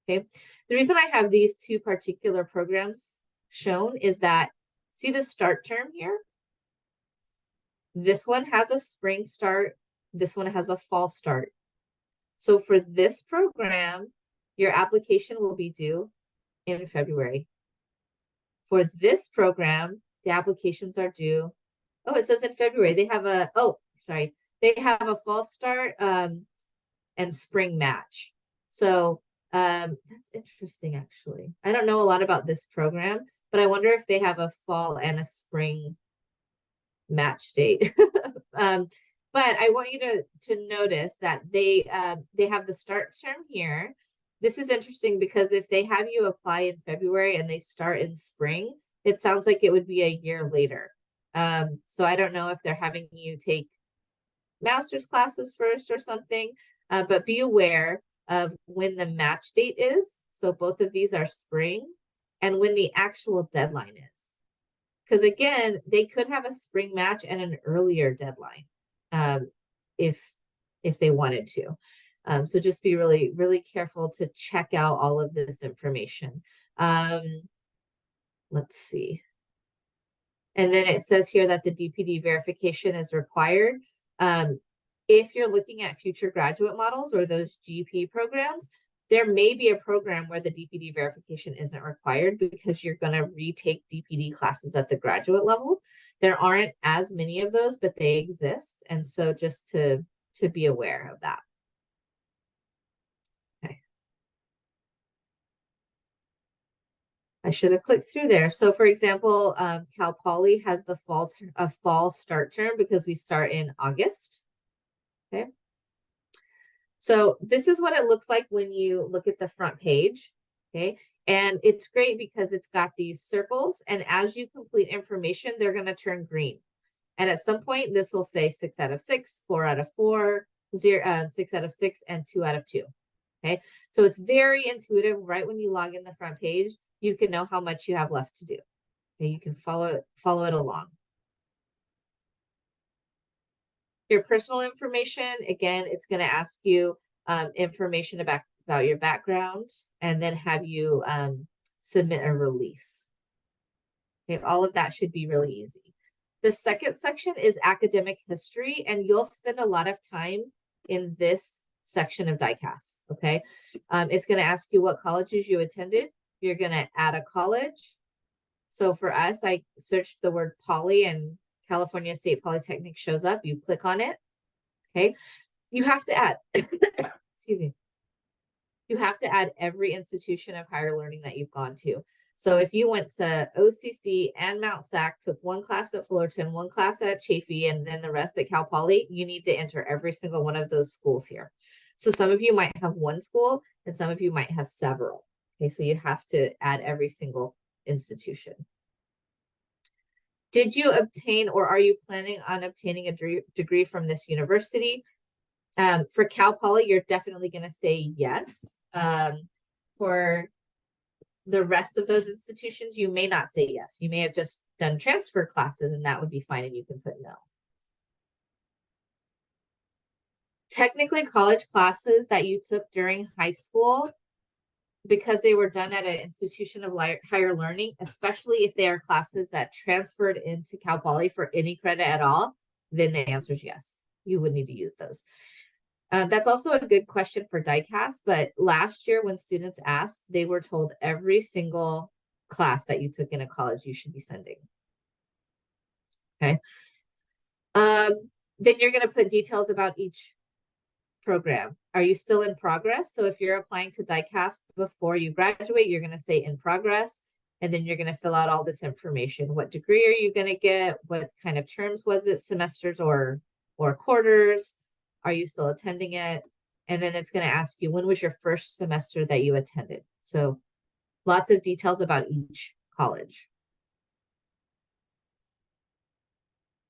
Okay. The reason I have these two particular programs shown is that, see the start term here? This one has a spring start. This one has a fall start. So for this program, your application will be due in February. For this program, the applications are due. Oh, it says in February. They have a, they have a fall start and spring match. So that's interesting, actually. I don't know a lot about this program, but I wonder if they have a fall and a spring match date. But I want you to notice that they have the start term here. This is interesting because if they have you apply in February and they start in spring, it sounds like it would be a year later. So I don't know if they're having you take master's classes first or something, but be aware of when the match date is. So both of these are spring, and when the actual deadline is. Because again, they could have a spring match and an earlier deadline if they wanted to. So just be really, really careful to check out all of this information. Let's see. And then it says here that the DPD verification is required. If you're looking at future graduate models or those GP programs, there may be a program where the DPD verification isn't required because you're going to retake DPD classes at the graduate level. There aren't as many of those, but they exist. And so just to be aware of that. Okay. I should have clicked through there. So for example, Cal Poly has the fall start term because we start in August. Okay. So this is what it looks like when you look at the front page. Okay. And it's great because it's got these circles, and as you complete information, they're going to turn green. And at some point, this will say 6 out of 6, 4 out of 4, 6 out of 6, and 2 out of 2. Okay. So it's very intuitive. Right when you log in the front page, you can know how much you have left to do. Okay. You can follow it along. Your personal information, again, it's going to ask you information about your background and then have you submit a release. Okay, all of that should be really easy. The second section is academic history, and you'll spend a lot of time in this section of DICAS, okay? It's going to ask you what colleges you attended. You're going to add a college. So for us, I searched the word poly and California State Polytechnic shows up. You click on it, okay? You have to add, excuse me. You have to add every institution of higher learning that you've gone to. So if you went to OCC and Mount Sac, took one class at Fullerton, one class at Chaffey, and then the rest at Cal Poly, you need to enter every single one of those schools here. So some of you might have one school and some of you might have several. Okay, so you have to add every single institution. Did you obtain or are you planning on obtaining a degree from this university? For Cal Poly, you're definitely going to say yes. For the rest of those institutions, you may not say yes. You may have just done transfer classes and that would be fine and you can put no. Technically, college classes that you took during high school, because they were done at an institution of higher learning, especially if they are classes that transferred into Cal Poly for any credit at all, then the answer is yes. You would need to use those. That's also a good question for DICAS, but last year when students asked, they were told every single class that you took in a college you should be sending. Okay. Then you're going to put details about each program. Are you still in progress? So if you're applying to DICAS before you graduate, you're going to say in progress, and then you're going to fill out all this information. What degree are you going to get? What kind of terms was it? Semesters or quarters? Are you still attending it? And then it's going to ask you, when was your first semester that you attended? So lots of details about each college.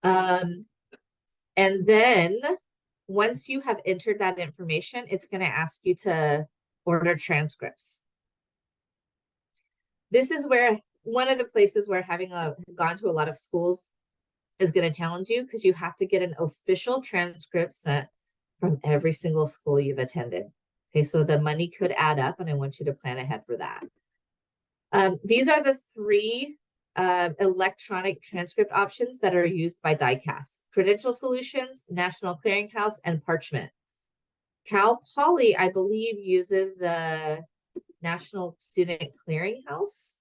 And then once you have entered that information, it's going to ask you to order transcripts. This is where one of the places where having gone to a lot of schools is going to challenge you, because you have to get an official transcript sent from every single school you've attended. Okay, so the money could add up, and I want you to plan ahead for that. These are the three electronic transcript options that are used by DICAS: Credential Solutions, National Clearinghouse, and Parchment. Cal Poly, I believe, uses the National Student Clearinghouse.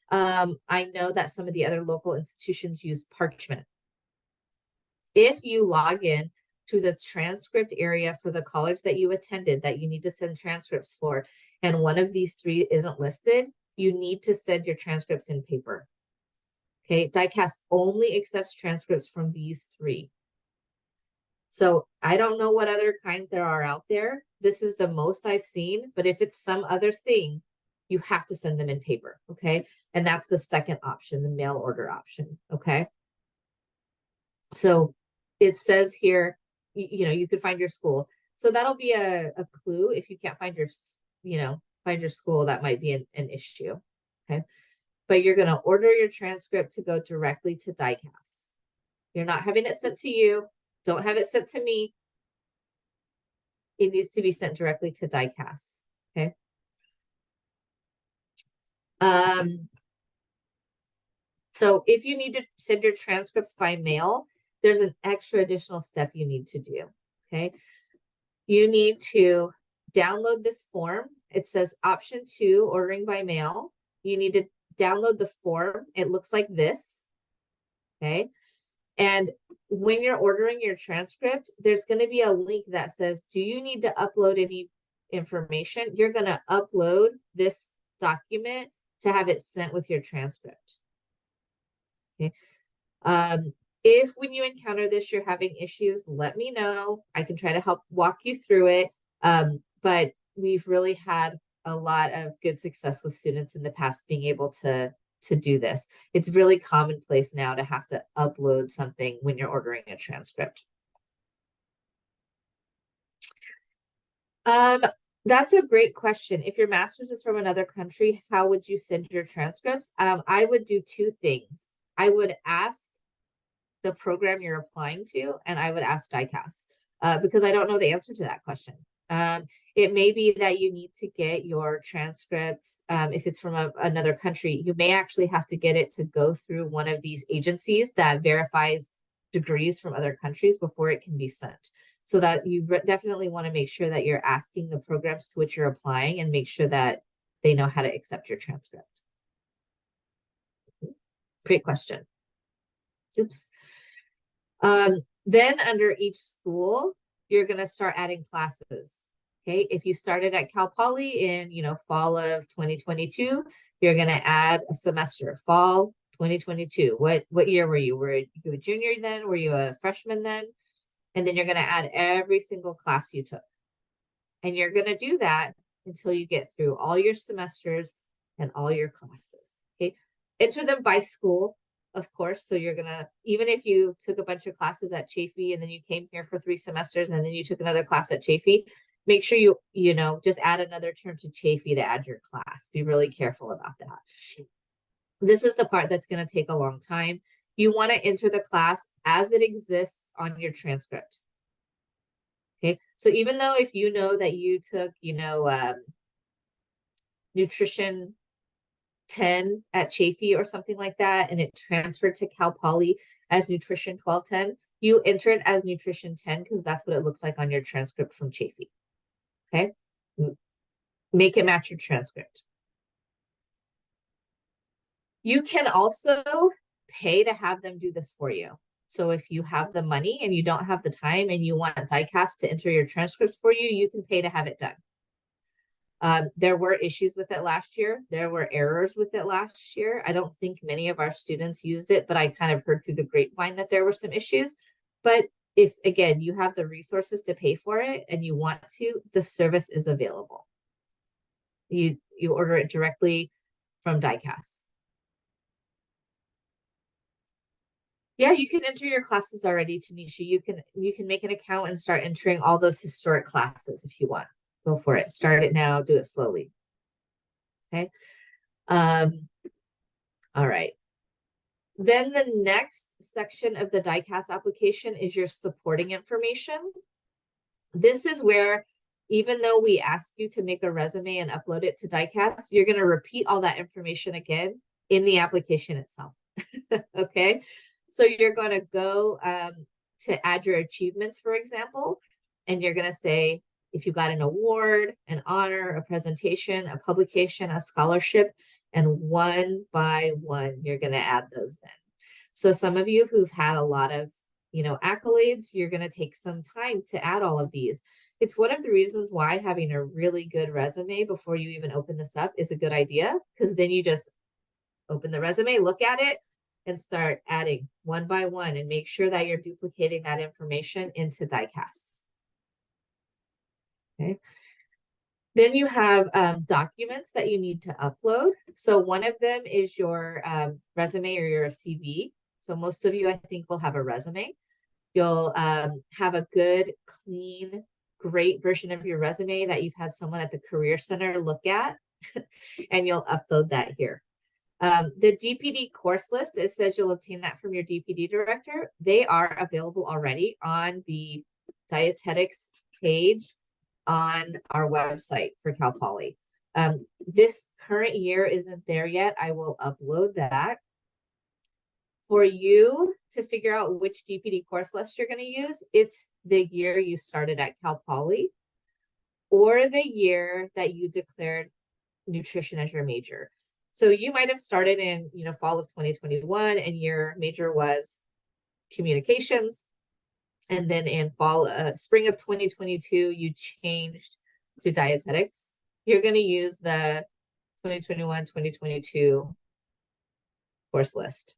I know that some of the other local institutions use Parchment. If you log in to the transcript area for the college that you attended that you need to send transcripts for, and one of these three isn't listed, you need to send your transcripts in paper. Okay, DICAS only accepts transcripts from these three. So I don't know what other kinds there are out there. This is the most I've seen, but if it's some other thing, you have to send them in paper, okay? And that's the second option, the mail order option, okay? So it says here, you know, you could find your school. So that'll be a clue. If you can't find your, find your school, that might be an issue, okay? But you're going to order your transcript to go directly to DICAS. You're not having it sent to you. Don't have it sent to me. It needs to be sent directly to DICAS, okay? So if you need to send your transcripts by mail, there's an extra additional step you need to do, okay? You need to download this form. It says option 2, ordering by mail. You need to download the form. It looks like this, okay? And when you're ordering your transcript, there's going to be a link that says, do you need to upload any information? You're going to upload this document to have it sent with your transcript. Okay. If when you encounter this, you're having issues, let me know. I can try to help walk you through it. But we've really had a lot of good success with students in the past being able to do this. It's really commonplace now to have to upload something when you're ordering a transcript. That's a great question. If your master's is from another country, how would you send your transcripts? I would do two things. I would ask the program you're applying to, and I would ask DICAS, because I don't know the answer to that question. It may be that you need to get your transcripts, if it's from another country, you may actually have to get it to go through one of these agencies that verifies degrees from other countries before it can be sent. So that you definitely want to make sure that you're asking the programs to which you're applying and make sure that they know how to accept your transcript. Great question. Oops. Then under each school, you're going to start adding classes. Okay, if you started at Cal Poly in, fall of 2022, you're going to add a semester, fall 2022. What year were you? Were you a junior then? Were you a freshman then? And then you're going to add every single class you took. And you're going to do that until you get through all your semesters and all your classes. Okay, enter them by school, of course. So you're going to, even if you took a bunch of classes at Chaffey and then you came here for 3 semesters and then you took another class at Chaffey, make sure you just add another term to Chaffey to add your class. Be really careful about that. This is the part that's going to take a long time. You want to enter the class as it exists on your transcript. Okay, so even though if you know that you took, nutrition 10 at Chaffey or something like that, and it transferred to Cal Poly as nutrition 1210, you enter it as nutrition 10 because that's what it looks like on your transcript from Chaffey. Okay, make it match your transcript. You can also pay to have them do this for you. So if you have the money and you don't have the time and you want DICAS to enter your transcripts for you, you can pay to have it done. There were issues with it last year. There were errors with it last year. I don't think many of our students used it, but I kind of heard through the grapevine that there were some issues. But if, again, you have the resources to pay for it and you want to, the service is available. You order it directly from DICAS. Yeah, you can enter your classes already, Tanisha. You can make an account and start entering all those historic classes if you want. Go for it. Start it now. Do it slowly. Okay. All right. Then the next section of the DICAS application is your supporting information. This is where, even though we ask you to make a resume and upload it to DICAS, you're going to repeat all that information again in the application itself. Okay. So you're going to go to add your achievements, for example, and you're going to say if you got an award, an honor, a presentation, a publication, a scholarship, and one by one, you're going to add those then. So some of you who've had a lot of, accolades, you're going to take some time to add all of these. It's one of the reasons why having a really good resume before you even open this up is a good idea, because then you just open the resume, look at it, and start adding one by one and make sure that you're duplicating that information into DICAS. Okay. Then you have documents that you need to upload. So one of them is your resume or your CV. So most of you, I think, will have a resume. You'll have a good, clean, great version of your resume that you've had someone at the Career Center look at, and you'll upload that here. The DPD course list, it says you'll obtain that from your DPD director. They are available already on the dietetics page on our website for Cal Poly. This current year isn't there yet. I will upload that. For you to figure out which DPD course list you're going to use, it's the year you started at Cal Poly or the year that you declared nutrition as your major. So you might have started in, fall of 2021 and your major was communications. And then in spring of 2022, you changed to dietetics. You're going to use the 2021-2022 course list.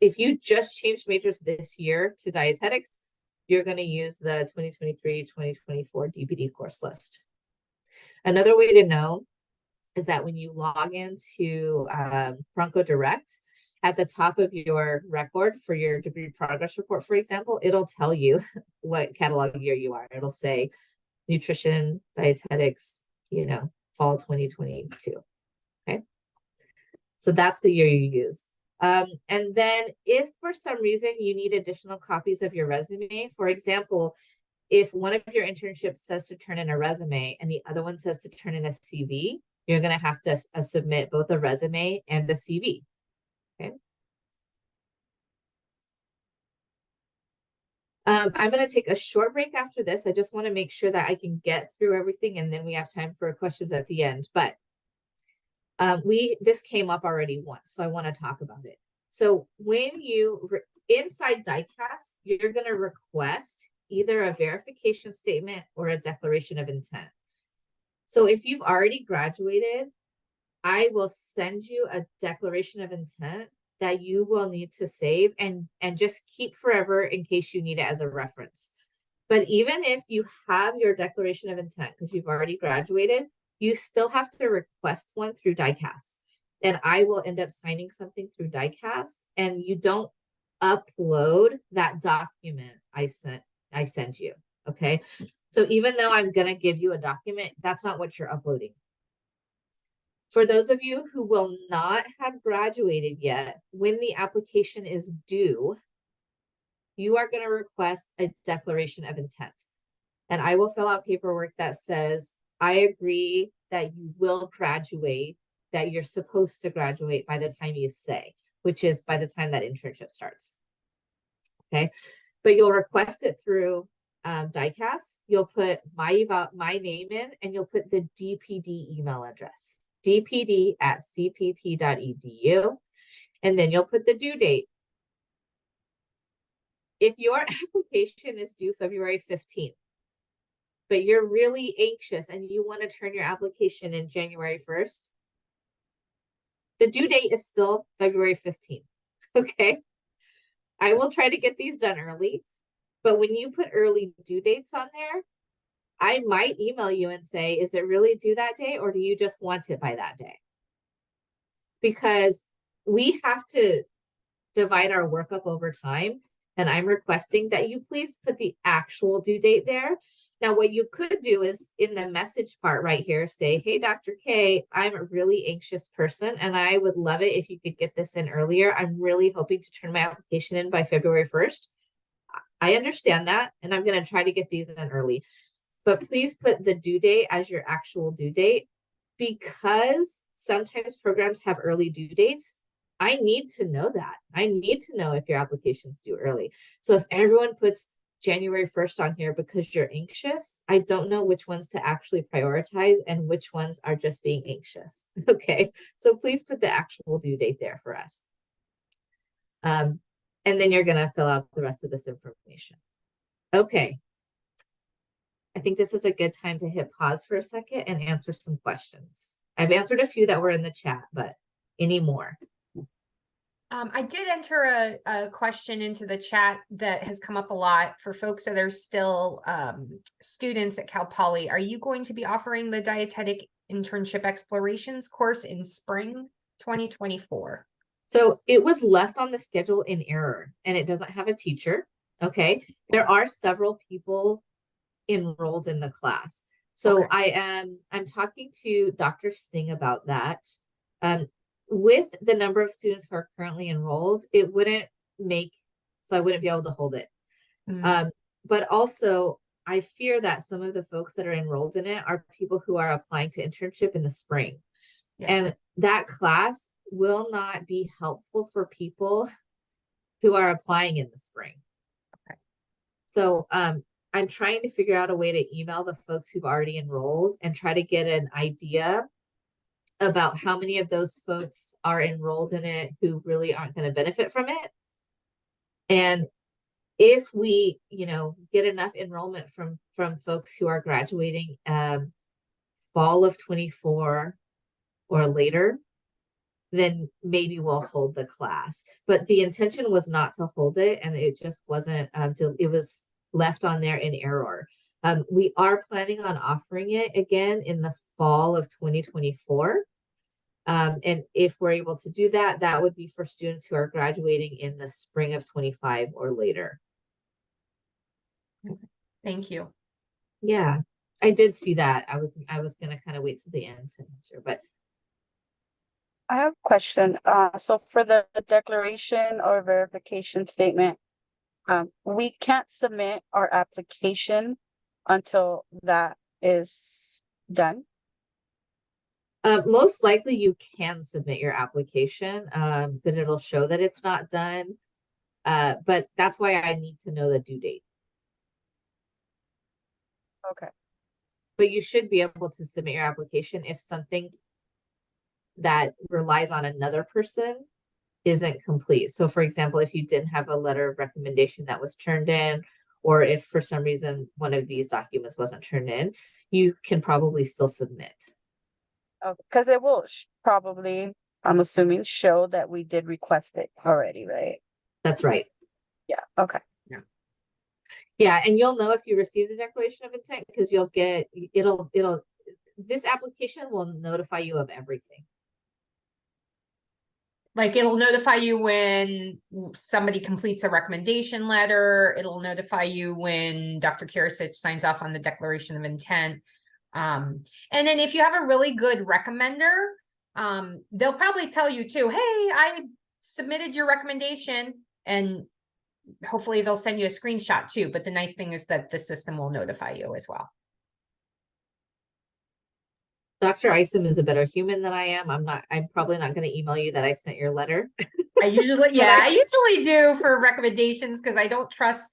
If you just changed majors this year to dietetics, you're going to use the 2023-2024 DPD course list. Another way to know is that when you log into Bronco Direct, at the top of your record for your degree progress report, for example, it'll tell you what catalog year you are. It'll say nutrition, dietetics, fall 2022. Okay. So that's the year you use. And then if for some reason you need additional copies of your resume, for example, if one of your internships says to turn in a resume and the other one says to turn in a CV, you're going to have to submit both a resume and a CV. Okay. I'm going to take a short break after this. I just want to make sure that I can get through everything and then we have time for questions at the end. But this came up already once, so I want to talk about it. So when you inside DICAS, you're going to request either a verification statement or a declaration of intent. So if you've already graduated, I will send you a declaration of intent that you will need to save and just keep forever in case you need it as a reference. But even if you have your declaration of intent because you've already graduated, you still have to request one through DICAS. And I will end up signing something through DICAS, and you don't upload that document I send you. Okay. So even though I'm going to give you a document, that's not what you're uploading. For those of you who will not have graduated yet, when the application is due, you are going to request a declaration of intent. And I will fill out paperwork that says, I agree that you will graduate, that you're supposed to graduate by the time you say, which is by the time that internship starts. Okay. But you'll request it through DICAS. You'll put my name in, and you'll put the DPD email address, dpd@cpp.edu. And then you'll put the due date. If your application is due February 15th, but you're really anxious and you want to turn your application in January 1st, the due date is still February 15th. Okay. I will try to get these done early, but when you put early due dates on there, I might email you and say, is it really due that day, or do you just want it by that day? Because we have to divide our work up over time, and I'm requesting that you please put the actual due date there. Now, what you could do is in the message part right here, say, hey, Dr. K, I'm a really anxious person, and I would love it if you could get this in earlier. I'm really hoping to turn my application in by February 1st. I understand that, and I'm going to try to get these in early. But please put the due date as your actual due date, because sometimes programs have early due dates. I need to know that. I need to know if your application's due early. So if everyone puts January 1st on here because you're anxious, I don't know which ones to actually prioritize and which ones are just being anxious. Okay, so please put the actual due date there for us. And then you're going to fill out the rest of this information. Okay. I think this is a good time to hit pause for a second and answer some questions. I've answered a few that were in the chat, but any more? I did enter a question into the chat that has come up a lot for folks that are still students at Cal Poly. Are you going to be offering the Dietetic Internship Explorations course in spring 2024? So it was left on the schedule in error, and it doesn't have a teacher. Okay. There are several people enrolled in the class. So okay. I'm talking to Dr. Singh about that. With the number of students who are currently enrolled, it wouldn't so I wouldn't be able to hold it. But also I fear that some of the folks that are enrolled in it are people who are applying to internship in the spring. Yeah. And that class will not be helpful for people who are applying in the spring. Okay. So, I'm trying to figure out a way to email the folks who've already enrolled and try to get an idea about how many of those folks are enrolled in it who really aren't going to benefit from it. And if we, get enough enrollment from folks who are graduating fall of 24 or later, then maybe we'll hold the class. But the intention was not to hold it, and it just wasn't, it was left on there in error. We are planning on offering it again in the fall of 2024. And if we're able to do that, that would be for students who are graduating in the spring of 25 or later. Thank you. Yeah, I did see that. I was going to kind of wait till the end to answer, but I have a question. So for the declaration or verification statement, we can't submit our application until that is done. Most likely you can submit your application, but it'll show that it's not done. But that's why I need to know the due date. Okay. But you should be able to submit your application if something that relies on another person isn't complete. So for example, if you didn't have a letter of recommendation that was turned in, or if for some reason one of these documents wasn't turned in, you can probably still submit. Because it will probably, I'm assuming, show that we did request it already, right? That's right. Yeah, okay. Yeah, and you'll know if you receive the declaration of intent because you'll get, this application will notify you of everything. Like it'll notify you when somebody completes a recommendation letter. It'll notify you when Dr. Karasich signs off on the declaration of intent. And then if you have a really good recommender, they'll probably tell you too, hey, I submitted your recommendation, and hopefully they'll send you a screenshot too. But the nice thing is that the system will notify you as well. Dr. Isom is a better human than I am. I'm probably not going to email you that I sent your letter. I usually do for recommendations because I don't trust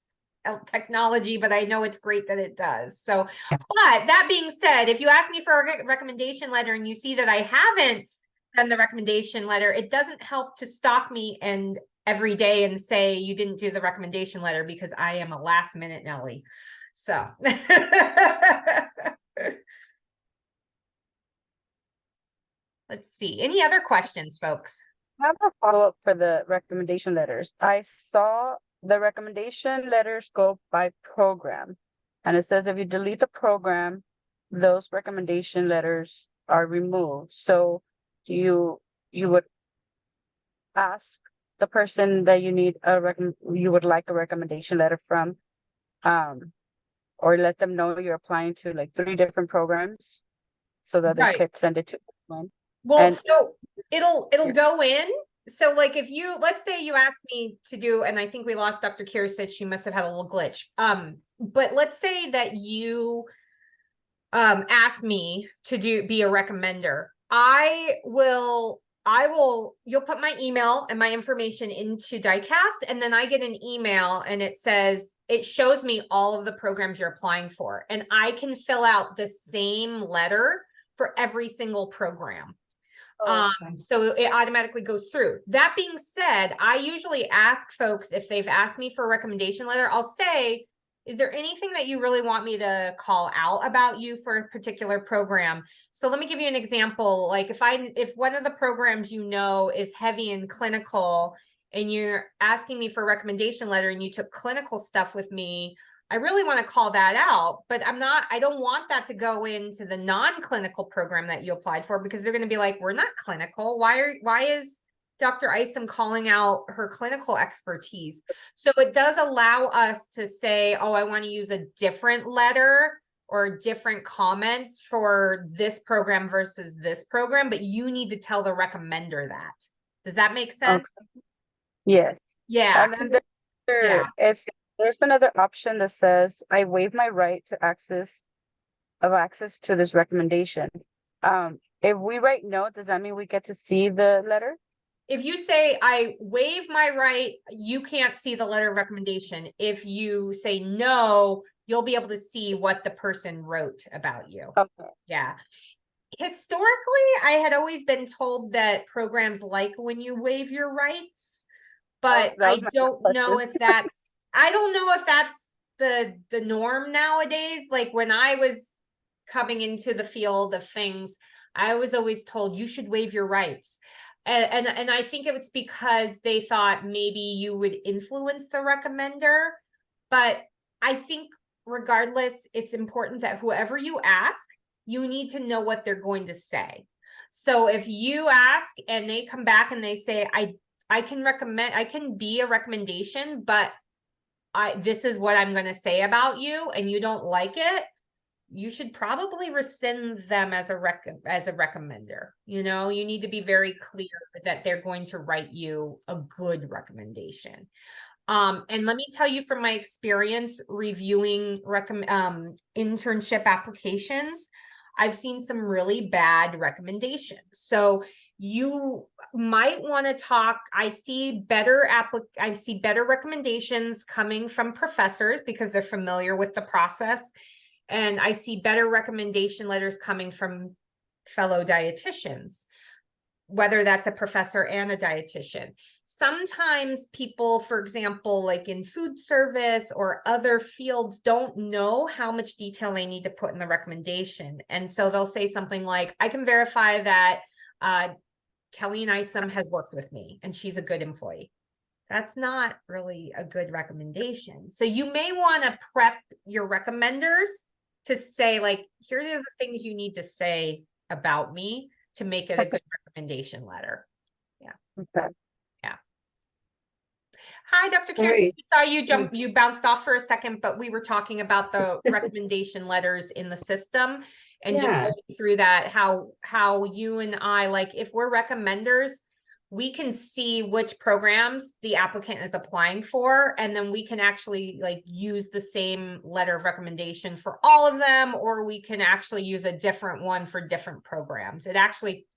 technology, but I know it's great that it does. So, Yes. But that being said, if you ask me for a recommendation letter and you see that I haven't done the recommendation letter, it doesn't help to stalk me and every day and say you didn't do the recommendation letter, because I am a last minute Nelly. So let's see. Any other questions, folks? I have a follow-up for the recommendation letters. I saw the recommendation letters go by program. And it says if you delete the program, those recommendation letters are removed. So you would ask the person that you need you would like a recommendation letter from, or let them know you're applying to like 3 different programs so that they Right. could send it to one. Well, And- so it'll Yeah. go in. So like if you, let's say you asked me to do, and I think we lost Dr. Kirisic, she must have had a little glitch. But let's say that you asked me to be a recommender. You'll put my email and my information into DICAS, and then I get an email and it shows me all of the programs you're applying for. And I can fill out the same letter for every single program. So it automatically goes through. That being said, I usually ask folks if they've asked me for a recommendation letter, I'll say, is there anything that you really want me to call out about you for a particular program? So let me give you an example. Like if one of the programs is heavy in clinical and you're asking me for a recommendation letter and you took clinical stuff with me, I really want to call that out, but I don't want that to go into the non-clinical program that you applied for, because they're going to be like, we're not clinical. Why is Dr. Isom calling out her clinical expertise? So it does allow us to say, oh, I want to use a different letter or different comments for this program versus this program, but you need to tell the recommender that. Does that make sense? Okay. Yes. Yeah. And then there's another option that says, I waive my right to access to this recommendation. If we write no, does that mean we get to see the letter? If you say, I waive my right, you can't see the letter of recommendation. If you say no, you'll be able to see what the person wrote about you. Okay. Yeah. Historically, I had always been told that programs like when you waive your rights, but I don't know if that's the norm nowadays. Like when I was coming into the field of things, I was always told you should waive your rights. And I think it's because they thought maybe you would influence the recommender. But I think regardless, it's important that whoever you ask, you need to know what they're going to say. So if you ask and they come back and they say, I can be a recommendation, but this is what I'm going to say about you, and you don't like it, you should probably rescind them as a recommender. You know, you need to be very clear that they're going to write you a good recommendation. And let me tell you from my experience reviewing internship applications, I've seen some really bad recommendations. So you might want to talk. I see better recommendations coming from professors because they're familiar with the process. And I see better recommendation letters coming from fellow dietitians, whether that's a professor and a dietitian. sometimes people, for example, like in food service or other fields, don't know how much detail they need to put in the recommendation. And so they'll say something like, I can verify that Kelly Isom has worked with me and she's a good employee. That's not really a good recommendation. So you may want to prep your recommenders to say, like, here are the things you need to say about me to make it a good recommendation letter. Yeah. Okay. Yeah. Hi, Dr. Kirsten. Sorry. We saw you you bounced off for a second, but we were talking about the recommendation letters in the system and just Yeah. going through that, how you and I, like, if we're recommenders, we can see which programs the applicant is applying for, and then we can actually like use the same letter of recommendation for all of them, or we can actually use a different one for different programs. It actually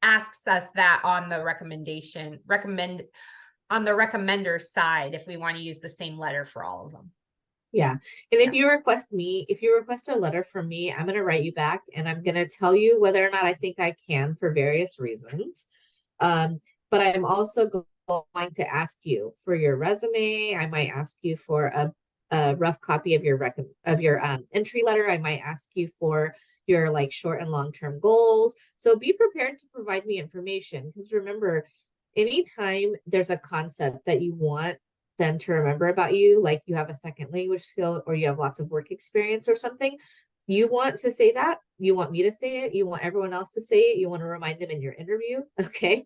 asks us that on the on the recommender side, if we want to use the same letter for all of them. Yeah. And if you request a letter from me, I'm going to write you back and I'm going to tell you whether or not I think I can for various reasons. But I'm also going to ask you for your resume. I might ask you for a rough copy of your entry letter. I might ask you for your like short and long-term goals. So be prepared to provide me information, because remember, anytime there's a concept that you want them to remember about you, like you have a second language skill or you have lots of work experience or something, you want to say that, you want me to say it, you want everyone else to say it, you want to remind them in your interview. Okay.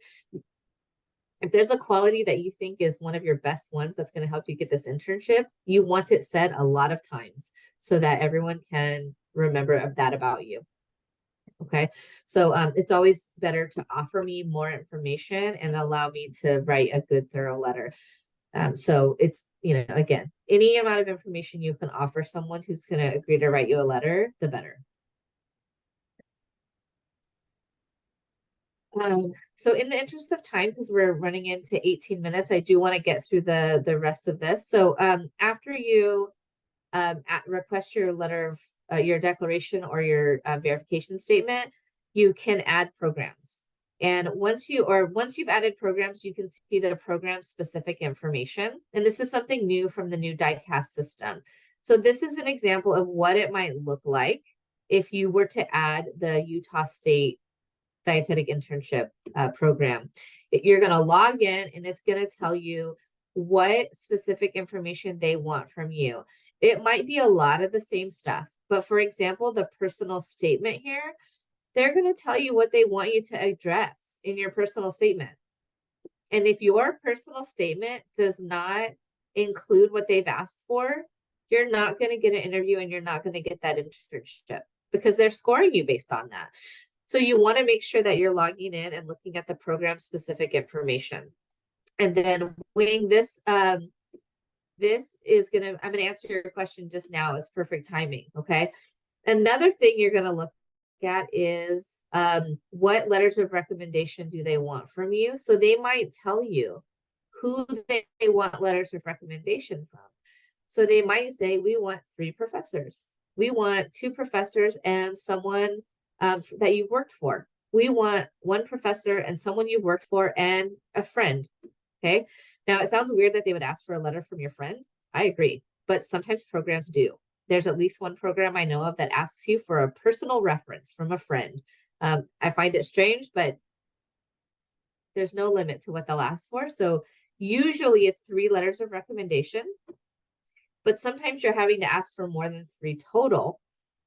If there's a quality that you think is one of your best ones that's going to help you get this internship, you want it said a lot of times so that everyone can remember that about you. Okay. So it's always better to offer me more information and allow me to write a good, thorough letter. So it's, again, any amount of information you can offer someone who's going to agree to write you a letter, the better. So in the interest of time, because we're running into 18 minutes, I do want to get through the rest of this. So after you request your letter of your declaration or your verification statement, you can add programs. And once you've added programs, you can see the program specific information. And this is something new from the new DICAS system. So this is an example of what it might look like if you were to add the Utah State Dietetic Internship program. You're going to log in and it's going to tell you what specific information they want from you. It might be a lot of the same stuff, but for example, the personal statement here, they're going to tell you what they want you to address in your personal statement. And if your personal statement does not include what they've asked for, you're not going to get an interview and you're not going to get that internship because they're scoring you based on that. So you want to make sure that you're logging in and looking at the program specific information. And then when this, I'm going to answer your question just now. It's perfect timing. Okay. Another thing you're going to look at is what letters of recommendation do they want from you? So they might tell you who they want letters of recommendation from. So they might say, we want 3 professors. We want 2 professors and someone that you've worked for. We want 1 professor and someone you've worked for and a friend. Okay. Now it sounds weird that they would ask for a letter from your friend. I agree, but sometimes programs do. There's at least one program I know of that asks you for a personal reference from a friend. I find it strange, but there's no limit to what they'll ask for. So usually it's 3 letters of recommendation, but sometimes you're having to ask for more than 3 total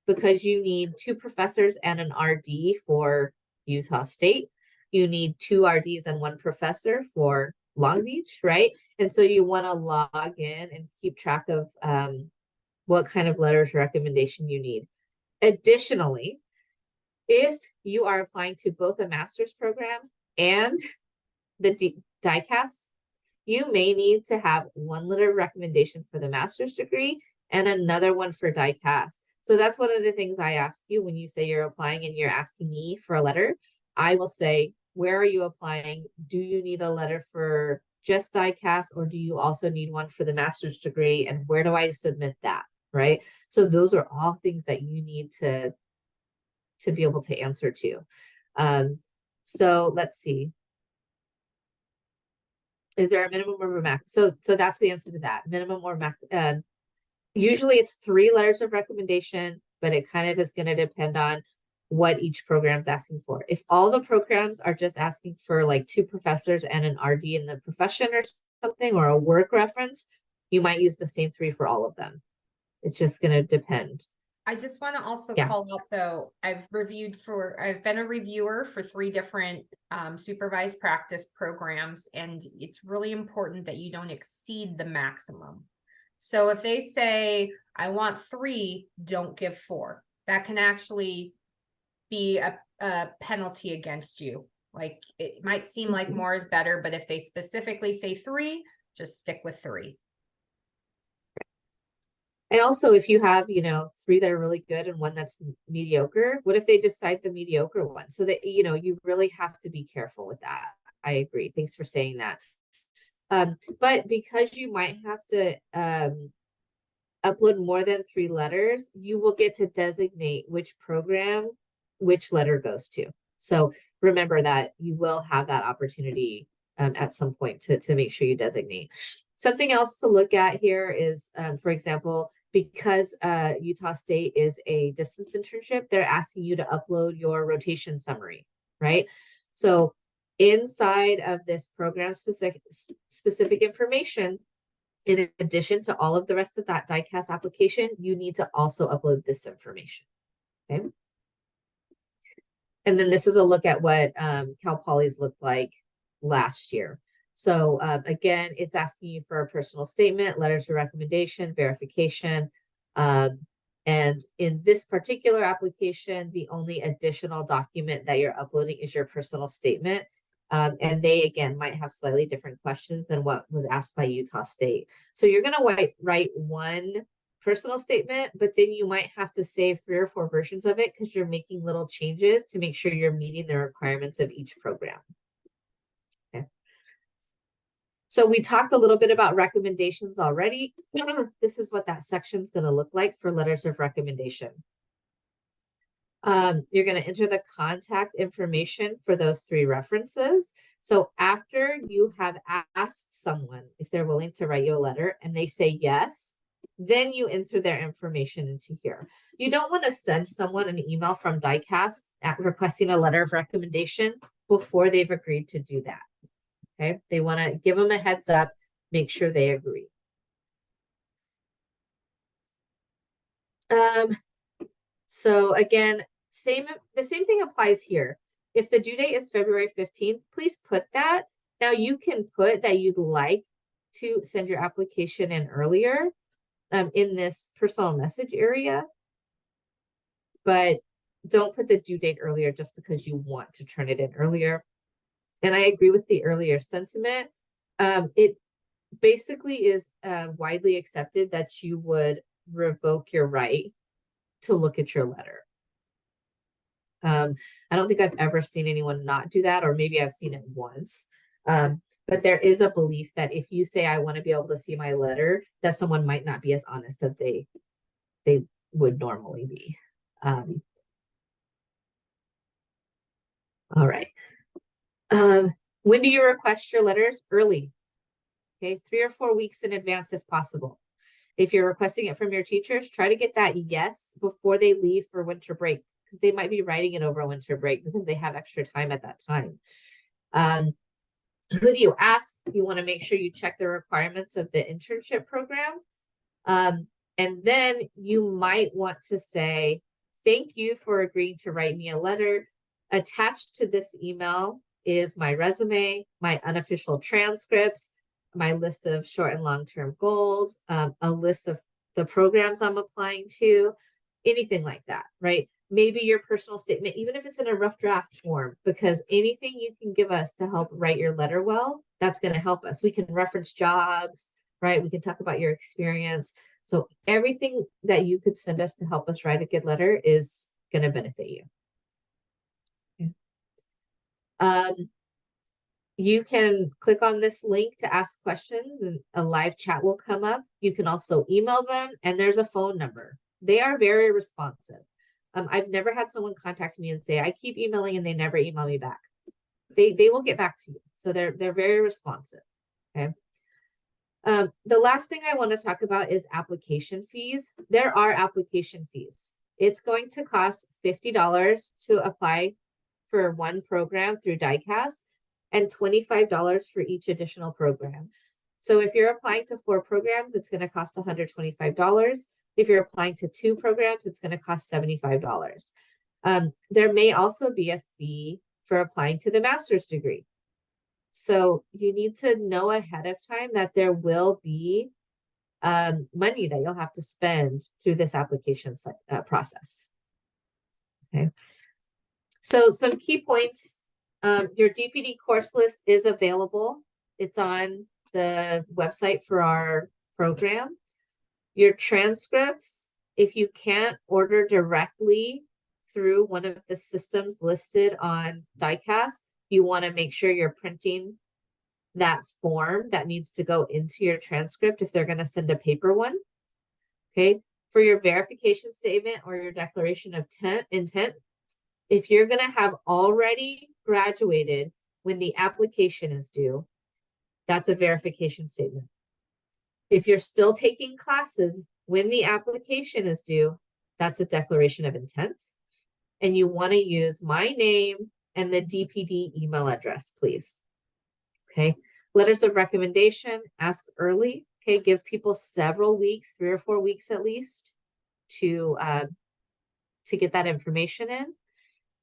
because you need 2 professors and an RD for Utah State. You need 2 RDs and 1 professor for Long Beach, right? And so you want to log in and keep track of what kind of letters of recommendation you need. Additionally, if you are applying to both a master's program and the DICAS, you may need to have 1 letter of recommendation for the master's degree and another one for DICAS. So that's one of the things I ask you when you say you're applying and you're asking me for a letter. I will say, where are you applying? Do you need a letter for just DICAS or do you also need one for the master's degree? And where do I submit that? Right? So those are all things that you need to be able to answer to. So let's see. Is there a minimum or a max? So that's the answer to that. Minimum or max. Usually it's 3 letters of recommendation, but it kind of is going to depend on what each program's asking for. If all the programs are just asking for like 2 professors and an RD in the profession or something, or a work reference, you might use the same 3 for all of them. It's just going to depend. I just want to also Yeah. call out though, I've been a reviewer for 3 different supervised practice programs, and it's really important that you don't exceed the maximum. So if they say, I want 3, don't give 4. That can actually be a penalty against you. Like, it might seem like more is better, but if they specifically say 3, just stick with 3. And also, if you have, 3 that are really good and 1 that's mediocre, what if they just cite the mediocre one? So that, you really have to be careful with that. I agree. Thanks for saying that. But because you might have to upload more than 3 letters, you will get to designate which program, which letter goes to. So remember that you will have that opportunity at some point to make sure you designate. Something else to look at here is, for example, because Utah State is a distance internship, they're asking you to upload your rotation summary, right? So inside of this program specific information, in addition to all of the rest of that DICAS application, you need to also upload this information, okay? And then this is a look at what Cal Poly's looked like last year. So again, it's asking you for a personal statement, letters of recommendation, verification. And in this particular application, the only additional document that you're uploading is your personal statement. And they, again, might have slightly different questions than what was asked by Utah State. So you're going to write 1 personal statement, but then you might have to save 3 or 4 versions of it because you're making little changes to make sure you're meeting the requirements of each program. Okay. So we talked a little bit about recommendations already. This is what that section is going to look like for letters of recommendation. You're going to enter the contact information for those 3 references. So after you have asked someone if they're willing to write you a letter and they say yes, then you enter their information into here. You don't want to send someone an email from DICAS requesting a letter of recommendation before they've agreed to do that. Okay, they want to give them a heads up, make sure they agree. So again, the same thing applies here. If the due date is February 15th, please put that. Now you can put that you'd like to send your application in earlier in this personal message area, but don't put the due date earlier just because you want to turn it in earlier. And I agree with the earlier sentiment. It basically is widely accepted that you would revoke your right to look at your letter. I don't think I've ever seen anyone not do that, or maybe I've seen it once. But there is a belief that if you say, I want to be able to see my letter, that someone might not be as honest as they would normally be. All right. When do you request your letters? Early. Okay, 3 or 4 weeks in advance if possible. If you're requesting it from your teachers, try to get that yes before they leave for winter break, because they might be writing it over winter break because they have extra time at that time. Who do you ask? You want to make sure you check the requirements of the internship program. And then you might want to say, thank you for agreeing to write me a letter. Attached to this email is my resume, my unofficial transcripts, my list of short and long-term goals, a list of the programs I'm applying to, anything like that, right? Maybe your personal statement, even if it's in a rough draft form, because anything you can give us to help write your letter well, that's going to help us. We can reference jobs, right? We can talk about your experience. So everything that you could send us to help us write a good letter is going to benefit you. Okay. You can click on this link to ask questions and a live chat will come up. You can also email them, and there's a phone number. They are very responsive. I've never had someone contact me and say, I keep emailing and they never email me back. They will get back to you. So they're very responsive. Okay. The last thing I want to talk about is application fees. There are application fees. It's going to cost $50 to apply for one program through DICAS and $25 for each additional program. So if you're applying to 4 programs, it's going to cost $125. If you're applying to 2 programs, it's going to cost $75. There may also be a fee for applying to the master's degree. So you need to know ahead of time that there will be money that you'll have to spend through this application process. Okay. So some key points, your DPD course list is available. It's on the website for our program. Your transcripts, if you can't order directly through one of the systems listed on DICAS, you want to make sure you're printing that form that needs to go into your transcript if they're going to send a paper one. Okay. For your verification statement or your declaration of intent, if you're going to have already graduated when the application is due, that's a verification statement. If you're still taking classes when the application is due, that's a declaration of intent. And you want to use my name and the DPD email address, please. Okay. Letters of recommendation, ask early. Okay. Give people several weeks, 3 or 4 weeks at least, to get that information in.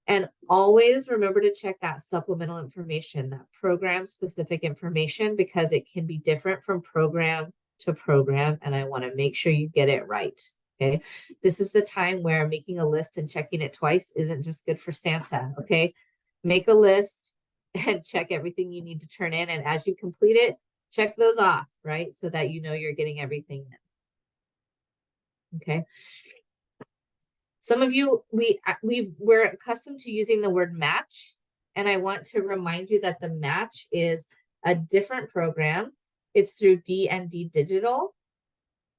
And always remember to check that supplemental information, that program specific information, because it can be different from program to program. And I want to make sure you get it right. Okay. This is the time where making a list and checking it twice isn't just good for Santa. Okay. Make a list and check everything you need to turn in. And as you complete it, check those off, right? So that you know you're getting everything in. Okay. Some of you, we're accustomed to using the word match. And I want to remind you that the match is a different program. It's through D&D Digital.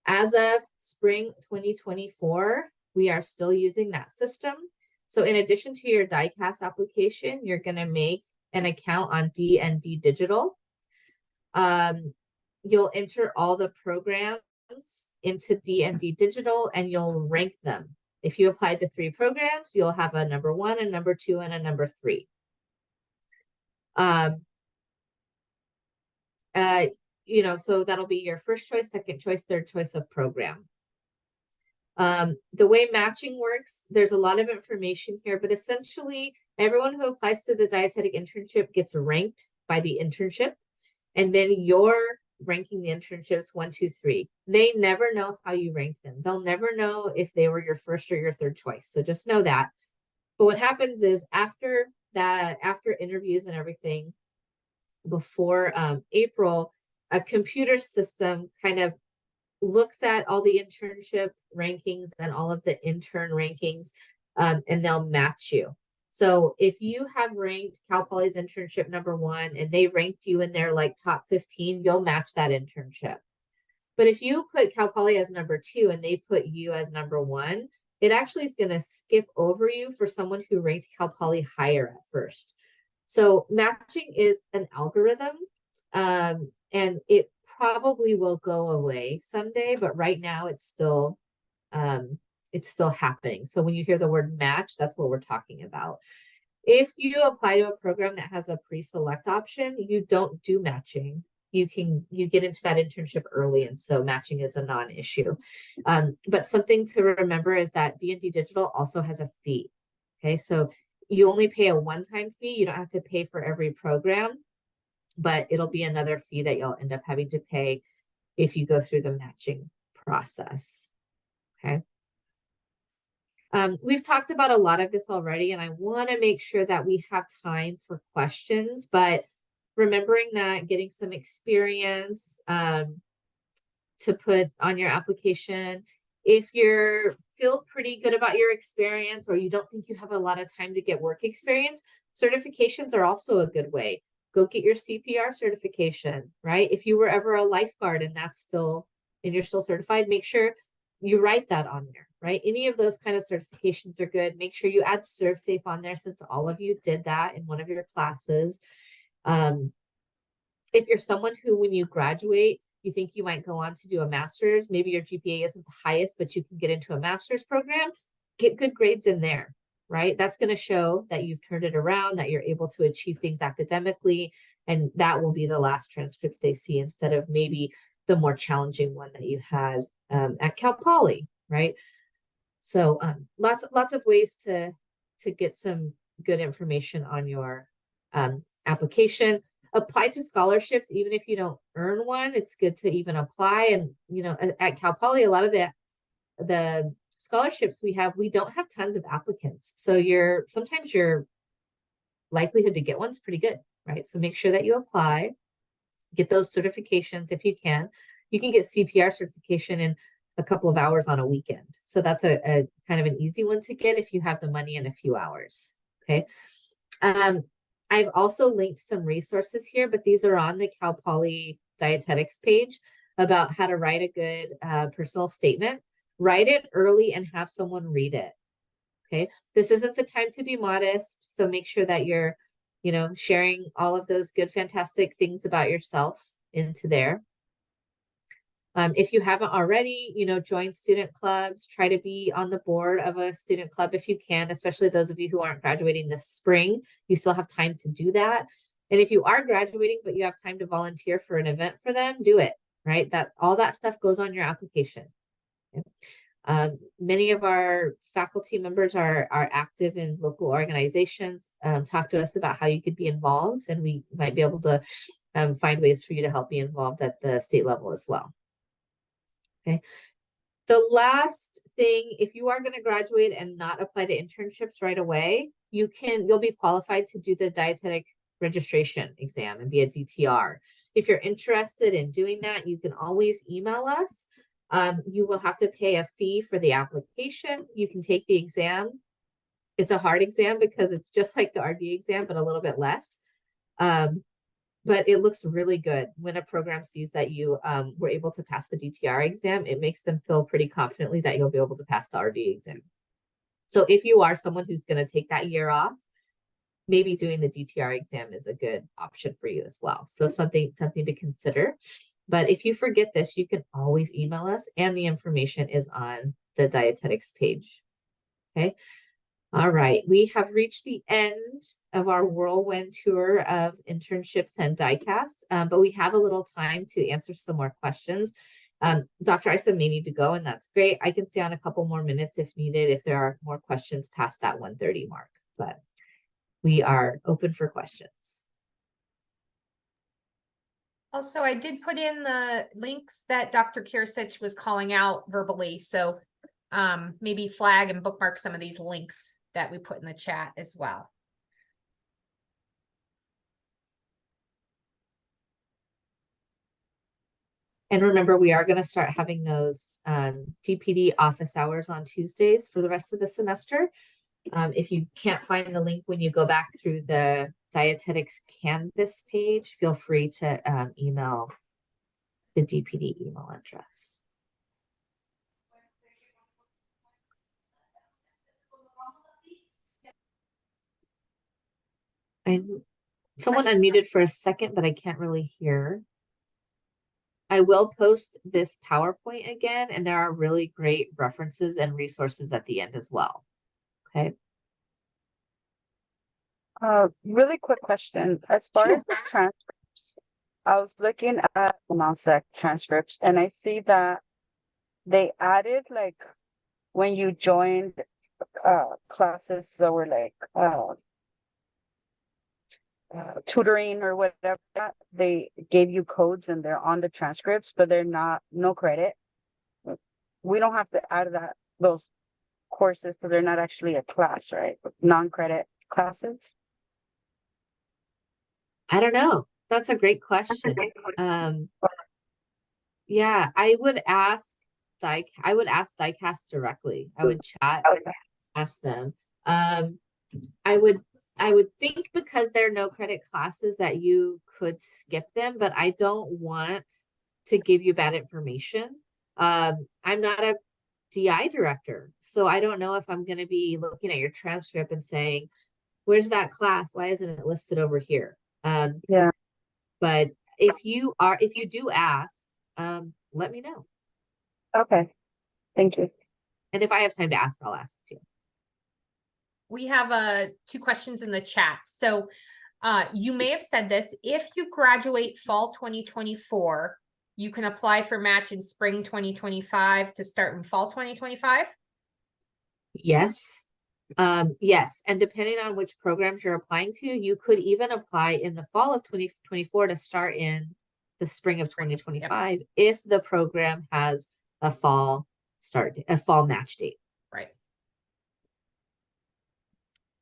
As of spring 2024, we are still using that system. So in addition to your DICAS application, you're going to make an account on D&D Digital. You'll enter all the programs into D&D Digital and you'll rank them. If you applied to 3 programs, you'll have a number 1, a number 2, and a number 3. You know, so that'll be your first choice, second choice, third choice of program. The way matching works, there's a lot of information here, but essentially everyone who applies to the dietetic internship gets ranked by the internship, and then you're ranking the internships 1, 2, 3. They never know how you rank them. They'll never know if they were your first or your third choice. So just know that. But what happens is after interviews and everything, before April, a computer system kind of looks at all the internship rankings and all of the intern rankings, and they'll match you. So if you have ranked Cal Poly's internship number 1 and they ranked you in their like top 15, you'll match that internship. But if you put Cal Poly as number 2 and they put you as number 1, it actually is going to skip over you for someone who ranked Cal Poly higher at first. So matching is an algorithm, and it probably will go away someday, but right now it's still happening. So when you hear the word match, that's what we're talking about. If you apply to a program that has a pre-select option, you don't do matching. You get into that internship early, and so matching is a non-issue. But something to remember is that D&D Digital also has a fee. Okay, so you only pay a one-time fee. You don't have to pay for every program, but it'll be another fee that you'll end up having to pay if you go through the matching process. Okay. We've talked about a lot of this already, and I want to make sure that we have time for questions, but remembering that getting some experience to put on your application. If you feel pretty good about your experience or you don't think you have a lot of time to get work experience, certifications are also a good way. Go get your CPR certification, right? If you were ever a lifeguard and you're still certified, make sure you write that on there, right? Any of those kind of certifications are good. Make sure you add ServSafe on there, since all of you did that in one of your classes. If you're someone who, when you graduate, you think you might go on to do a master's, maybe your GPA isn't the highest, but you can get into a master's program, get good grades in there, right? That's going to show that you've turned it around, that you're able to achieve things academically, and that will be the last transcripts they see instead of maybe the more challenging one that you had at Cal Poly, right? So lots of ways to get some good information on your application. Apply to scholarships, even if you don't earn one. It's good to even apply. And you know, at Cal Poly, a lot of the scholarships we don't have tons of applicants. So sometimes your likelihood to get one's pretty good, right? So make sure that you apply, get those certifications if you can. You can get CPR certification in a couple of hours on a weekend. So that's a kind of an easy one to get if you have the money in a few hours. Okay. I've also linked some resources here, but these are on the Cal Poly Dietetics page about how to write a good personal statement. Write it early and have someone read it. Okay. This isn't the time to be modest. So make sure that you're, you know, sharing all of those good, fantastic things about yourself into there. If you haven't already, you know, join student clubs, try to be on the board of a student club if you can, especially those of you who aren't graduating this spring. You still have time to do that. And if you are graduating, but you have time to volunteer for an event for them, do it, right? All that stuff goes on your application. Okay? Many of our faculty members are active in local organizations. Talk to us about how you could be involved, and we might be able to find ways for you to help be involved at the state level as well. Okay. The last thing, if you are going to graduate and not apply to internships right away, you'll be qualified to do the dietetic registration exam and be a DTR. If you're interested in doing that, you can always email us. You will have to pay a fee for the application. You can take the exam. It's a hard exam because it's just like the RD exam, but a little bit less. But it looks really good when a program sees that you were able to pass the DTR exam. It makes them feel pretty confidently that you'll be able to pass the RD exam. So if you are someone who's going to take that year off, maybe doing the DTR exam is a good option for you as well. So something to consider. But if you forget this, you can always email us, and the information is on the dietetics page. Okay. All right, we have reached the end of our whirlwind tour of internships and DICAS, but we have a little time to answer some more questions. Dr. Isa may need to go, and that's great. I can stay on a couple more minutes if needed, if there are more questions past that 1:30 mark, but we are open for questions. Also, I did put in the links that Dr. Kirsich was calling out verbally, so maybe flag and bookmark some of these links that we put in the chat as well. And remember, we are going to start having those DPD office hours on Tuesdays for the rest of the semester. If you can't find the link when you go back through the Dietetics Canvas page, feel free to email the DPD email address. Someone unmuted for a second, but I can't really hear. I will post this PowerPoint again, and there are really great references and resources at the end as well. Okay. Really quick question. As far as the transcripts, I was looking at the non-sec transcripts, and I see that they added, like, when you joined classes that were like tutoring or whatever, that they gave you codes and they're on the transcripts, but they're no credit. We don't have to add those courses because they're not actually a class, right? Non-credit classes. I don't know. That's a great question. Yeah, I would ask DICAS directly. I would ask them. I would think because there are no credit classes that you could skip them, but I don't want to give you bad information. I'm not a DI director, so I don't know if I'm going to be looking at your transcript and saying, where's that class? Why isn't it listed over here? Yeah. But if you do ask, let me know. Okay, thank you. And if I have time to ask, I'll ask too. We have 2 questions in the chat. So you may have said this, if you graduate fall 2024, you can apply for match in spring 2025 to start in fall 2025? Yes. Yes. And depending on which programs you're applying to, you could even apply in the fall of 2024 to start in the spring of 2025 if the program has a fall match date. Right.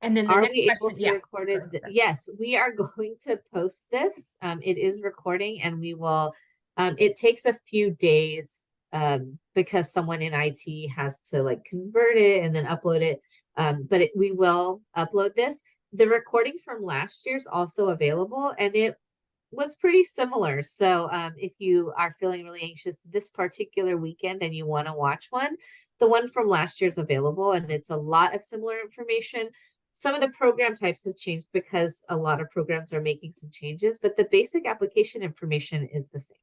And then the Are next we able question, to record it? Yes, we are going to post this. It is recording and we will, it takes a few days because someone in IT has to like convert it and then upload it. But we will upload this. The recording from last year is also available and it was pretty similar. So if you are feeling really anxious this particular weekend and you want to watch one, the one from last year is available and it's a lot of similar information. Some of the program types have changed because a lot of programs are making some changes, but the basic application information is the same.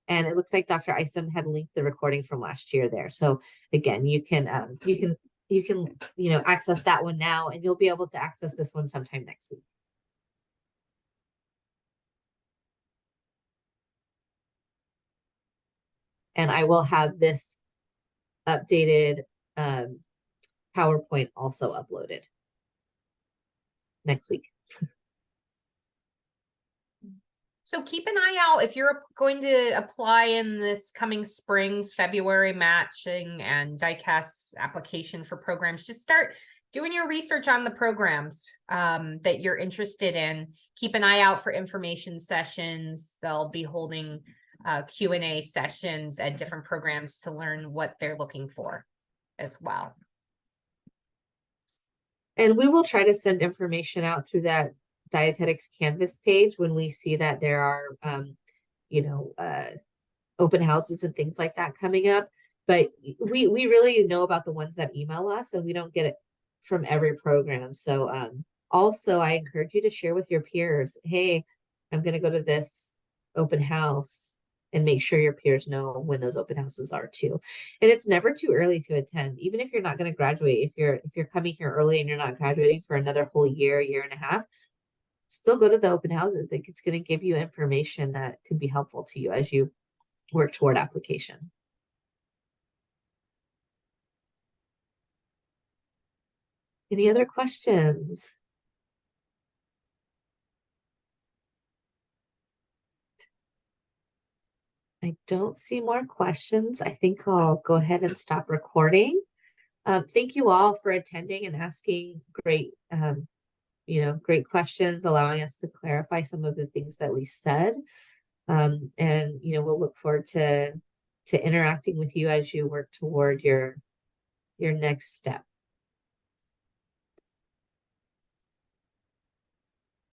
And it looks like Dr. Isom had linked the recording from last year there. So again, you can access that one now and you'll be able to access this one sometime next week. And I will have this updated PowerPoint also uploaded next week. So keep an eye out if you're going to apply in this coming spring's February matching and DICAS application for programs. Just start doing your research on the programs that you're interested in. Keep an eye out for information sessions. They'll be holding Q&A sessions at different programs to learn what they're looking for as well. And we will try to send information out through that Dietetics Canvas page when we see that there are, open houses and things like that coming up. But we really know about the ones that email us and we don't get it from every program. So also, I encourage you to share with your peers, hey, I'm going to go to this open house. And make sure your peers know when those open houses are too. And it's never too early to attend, even if you're not going to graduate. If you're coming here early and you're not graduating for another whole year and a half, still go to the open houses. It's going to give you information that could be helpful to you as you work toward application. Any other questions? I don't see more questions. I think I'll go ahead and stop recording. Thank you all for attending and asking great questions, allowing us to clarify some of the things that we said. We'll look forward to interacting with you as you work toward your next step.